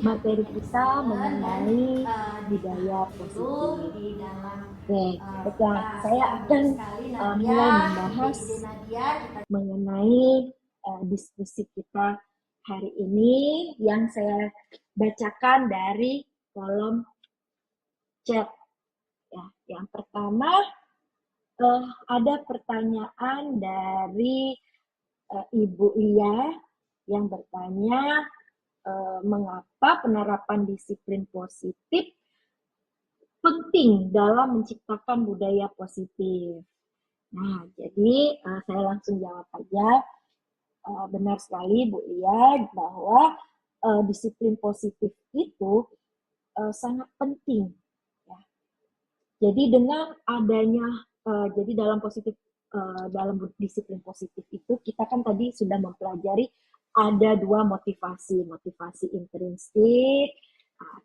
materi kita mengenai budaya positif. Oke, baiklah, saya akan mulai membahas mengenai diskusi kita hari ini yang saya bacakan dari kolom chat. Ya, yang pertama ada pertanyaan dari Ibu Lia yang bertanya mengapa penerapan disiplin positif penting dalam menciptakan budaya positif. Nah, jadi saya langsung jawab aja. Benar sekali Bu Lia bahwa disiplin positif itu sangat penting. Jadi dengan adanya, jadi dalam disiplin positif itu kita kan tadi sudah mempelajari ada dua motivasi intrinsik,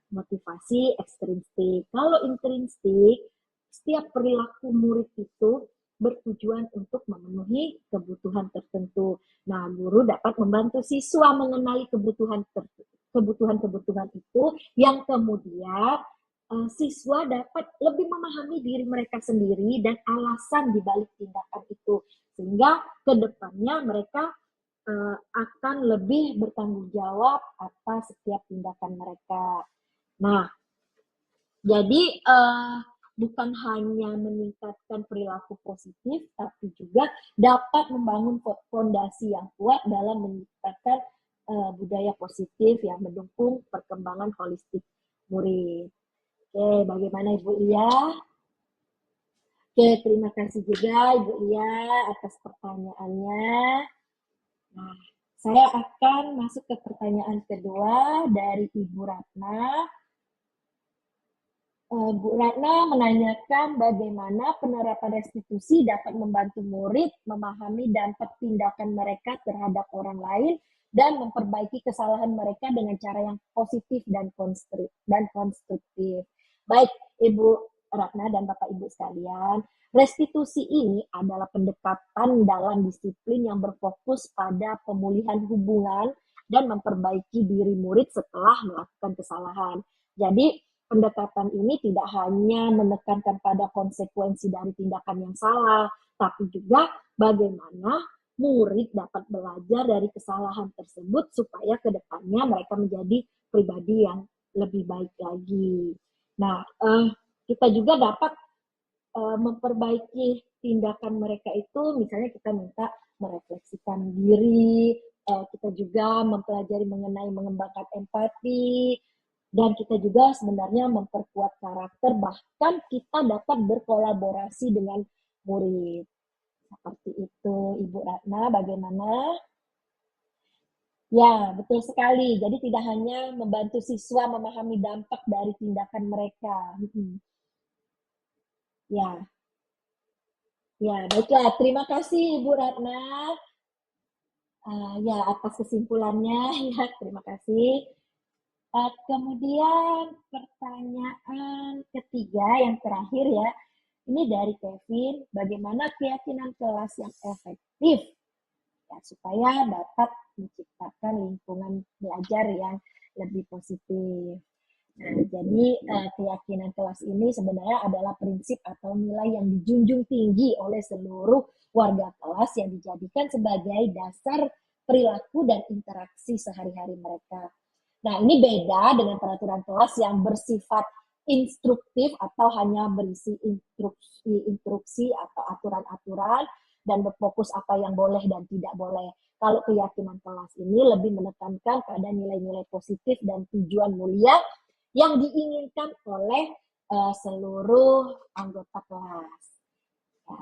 motivasi ekstrinsik. Kalau intrinsik, setiap perilaku murid itu bertujuan untuk memenuhi kebutuhan tertentu. Nah, guru dapat membantu siswa mengenali kebutuhan itu yang kemudian siswa dapat lebih memahami diri mereka sendiri dan alasan dibalik tindakan itu, sehingga kedepannya mereka akan lebih bertanggung jawab atas setiap tindakan mereka. Nah, jadi bukan hanya meningkatkan perilaku positif, tapi juga dapat membangun fondasi yang kuat dalam menciptakan budaya positif yang mendukung perkembangan holistik murid. Oke, bagaimana Ibu Lia? Oke, terima kasih juga Ibu Lia atas pertanyaannya. Nah, saya akan masuk ke pertanyaan kedua dari Ibu Ratna. Bu Ratna menanyakan bagaimana penerapan restitusi dapat membantu murid memahami dampak tindakan mereka terhadap orang lain dan memperbaiki kesalahan mereka dengan cara yang positif dan konstruktif. Baik, Ibu Ratna dan Bapak Ibu sekalian, restitusi ini adalah pendekatan dalam disiplin yang berfokus pada pemulihan hubungan dan memperbaiki diri murid setelah melakukan kesalahan. Jadi, pendekatan ini tidak hanya menekankan pada konsekuensi dari tindakan yang salah, tapi juga bagaimana murid dapat belajar dari kesalahan tersebut supaya ke depannya mereka menjadi pribadi yang lebih baik lagi. Nah, kita juga dapat memperbaiki tindakan mereka itu, misalnya kita minta merefleksikan diri, kita juga mempelajari mengenai mengembangkan empati, dan kita juga sebenarnya memperkuat karakter, bahkan kita dapat berkolaborasi dengan murid. Seperti itu, Ibu Ratna, bagaimana? Ya, betul sekali. Jadi tidak hanya membantu siswa memahami dampak dari tindakan mereka. Ya, baiklah. Terima kasih Ibu Ratna. Ya, atas kesimpulannya. Ya, terima kasih. Kemudian pertanyaan ketiga yang terakhir ya, ini dari Kevin, bagaimana keyakinan kelas yang efektif ya, supaya dapat menciptakan lingkungan belajar yang lebih positif. Nah, jadi keyakinan kelas ini sebenarnya adalah prinsip atau nilai yang dijunjung tinggi oleh seluruh warga kelas yang dijadikan sebagai dasar perilaku dan interaksi sehari-hari mereka. Nah, ini beda dengan peraturan kelas yang bersifat instruktif atau hanya berisi instruksi atau aturan-aturan dan berfokus apa yang boleh dan tidak boleh. Kalau keyakinan kelas ini lebih menekankan pada nilai-nilai positif dan tujuan mulia yang diinginkan oleh seluruh anggota kelas. Ya.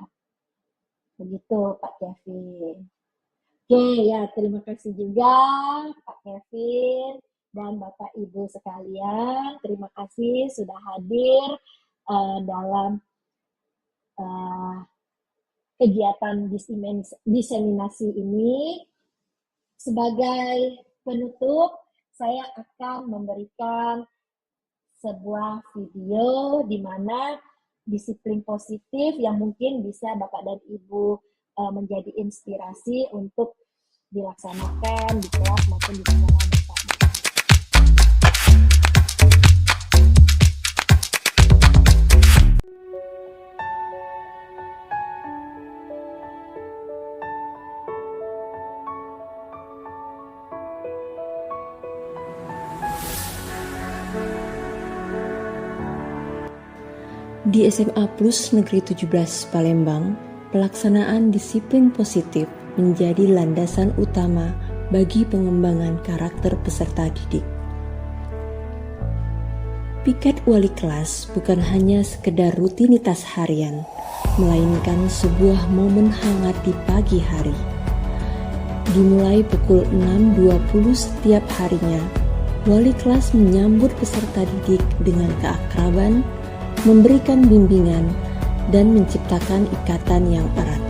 Begitu Pak Kevin. Oke, ya terima kasih juga Pak Kevin. Dan Bapak Ibu sekalian, terima kasih sudah hadir dalam kegiatan diseminasi ini. Sebagai penutup, saya akan memberikan sebuah video di mana disiplin positif yang mungkin bisa Bapak dan Ibu menjadi inspirasi untuk dilaksanakan di kelas maupun di sekolah Bapak. Di SMA Plus Negeri 17 Palembang, pelaksanaan disiplin positif menjadi landasan utama bagi pengembangan karakter peserta didik. Piket wali kelas bukan hanya sekedar rutinitas harian, melainkan sebuah momen hangat di pagi hari. Dimulai pukul 6.20 setiap harinya, wali kelas menyambut peserta didik dengan keakraban, memberikan bimbingan, dan menciptakan ikatan yang erat.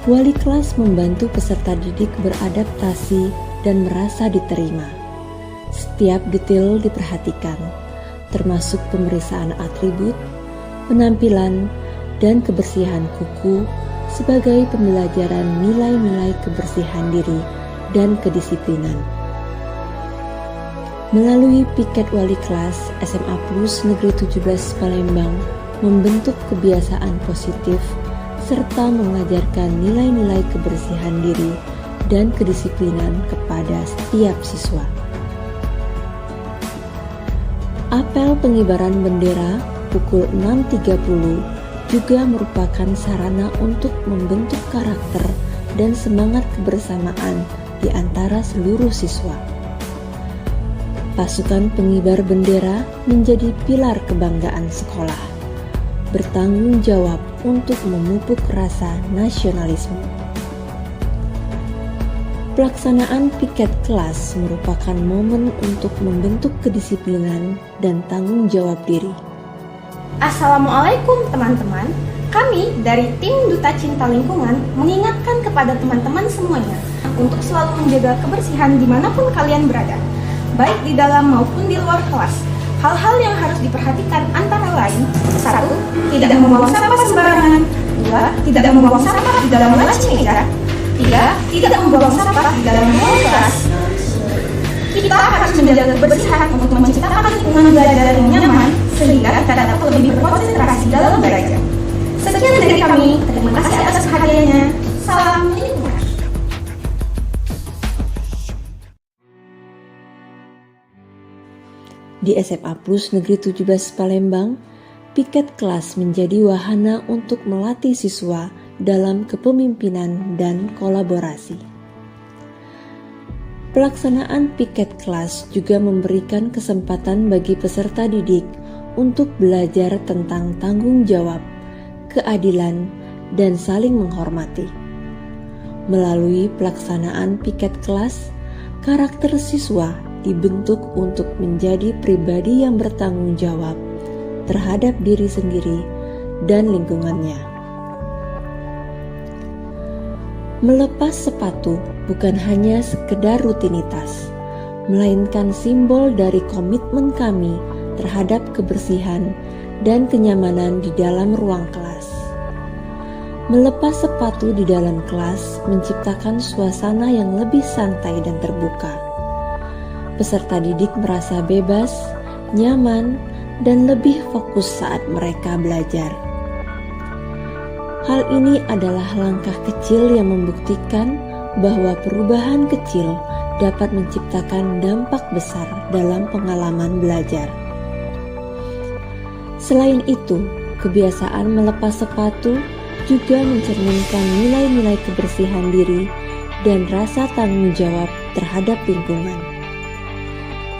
Wali kelas membantu peserta didik beradaptasi dan merasa diterima. Setiap detail diperhatikan, termasuk pemeriksaan atribut, penampilan, dan kebersihan kuku sebagai pembelajaran nilai-nilai kebersihan diri dan kedisiplinan. Melalui piket wali kelas, SMA Plus Negeri 17 Palembang membentuk kebiasaan positif serta mengajarkan nilai-nilai kebersihan diri dan kedisiplinan kepada setiap siswa. Apel pengibaran bendera pukul 6.30 juga merupakan sarana untuk membentuk karakter dan semangat kebersamaan di antara seluruh siswa. Pasukan pengibar bendera menjadi pilar kebanggaan sekolah, bertanggung jawab untuk memupuk rasa nasionalisme. Pelaksanaan piket kelas merupakan momen untuk membentuk kedisiplinan dan tanggung jawab diri. Assalamualaikum teman-teman. Kami dari tim Duta Cinta Lingkungan mengingatkan kepada teman-teman semuanya untuk selalu menjaga kebersihan dimanapun kalian berada, baik di dalam maupun di luar kelas. Hal-hal yang harus diperhatikan antara lain: 1. Tidak membuang sampah sembarangan. 2. Tidak membuang sampah di dalam laci meja. 3. Tidak membuang sampah di dalam ruang kelas. Kita harus menjaga kebersihan untuk menciptakan lingkungan belajar yang nyaman sehingga kita dapat lebih berkonsentrasi dalam belajar. Sekian dari kami, terima kasih atas perhatiannya. Salam lingkungan. Di SMA Plus Negeri 17 Palembang, piket kelas menjadi wahana untuk melatih siswa dalam kepemimpinan dan kolaborasi. Pelaksanaan piket kelas juga memberikan kesempatan bagi peserta didik untuk belajar tentang tanggung jawab, keadilan, dan saling menghormati. Melalui pelaksanaan piket kelas, karakter siswa dibentuk untuk menjadi pribadi yang bertanggung jawab terhadap diri sendiri dan lingkungannya. Melepas sepatu bukan hanya sekedar rutinitas, melainkan simbol dari komitmen kami terhadap kebersihan dan kenyamanan di dalam ruang kelas. Melepas sepatu di dalam kelas menciptakan suasana yang lebih santai dan terbuka. Peserta didik merasa bebas, nyaman, dan lebih fokus saat mereka belajar. Hal ini adalah langkah kecil yang membuktikan bahwa perubahan kecil dapat menciptakan dampak besar dalam pengalaman belajar. Selain itu, kebiasaan melepas sepatu juga mencerminkan nilai-nilai kebersihan diri dan rasa tanggung jawab terhadap lingkungan.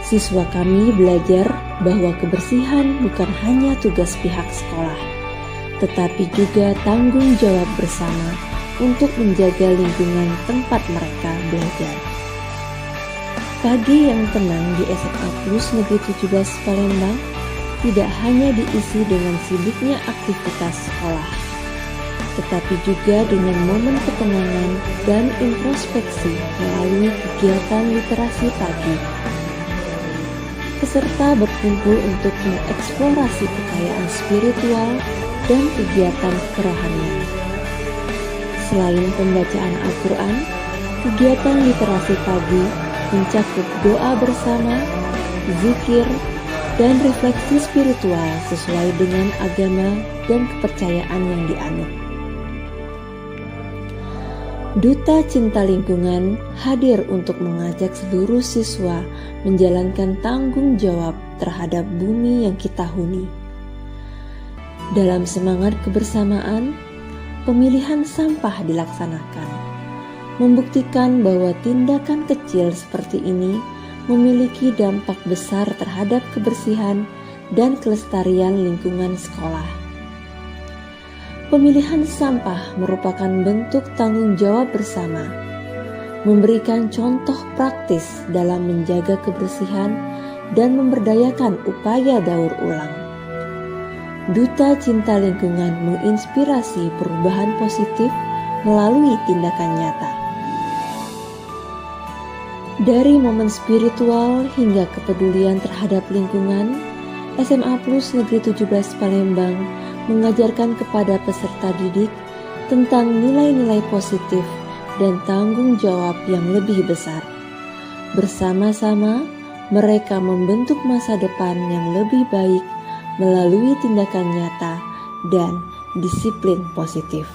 Siswa kami belajar bahwa kebersihan bukan hanya tugas pihak sekolah, tetapi juga tanggung jawab bersama untuk menjaga lingkungan tempat mereka belajar. Pagi yang tenang di SMA Plus Negeri 17 Palembang tidak hanya diisi dengan sibuknya aktivitas sekolah, tetapi juga dengan momen ketenangan dan introspeksi melalui kegiatan literasi pagi. Peserta berkumpul untuk mengeksplorasi kekayaan spiritual dan kegiatan kerohanian. Selain pembacaan Al-Quran, kegiatan literasi pagi mencakup doa bersama, zikir, dan refleksi spiritual sesuai dengan agama dan kepercayaan yang dianut. Duta Cinta Lingkungan hadir untuk mengajak seluruh siswa menjalankan tanggung jawab terhadap bumi yang kita huni. Dalam semangat kebersamaan, pemilihan sampah dilaksanakan, membuktikan bahwa tindakan kecil seperti ini memiliki dampak besar terhadap kebersihan dan kelestarian lingkungan sekolah. Pemilihan sampah merupakan bentuk tanggung jawab bersama, memberikan contoh praktis dalam menjaga kebersihan dan memberdayakan upaya daur ulang. Duta Cinta Lingkungan menginspirasi perubahan positif melalui tindakan nyata. Dari momen spiritual hingga kepedulian terhadap lingkungan, SMA Plus Negeri 17 Palembang mengajarkan kepada peserta didik tentang nilai-nilai positif dan tanggung jawab yang lebih besar. Bersama-sama, mereka membentuk masa depan yang lebih baik melalui tindakan nyata dan disiplin positif.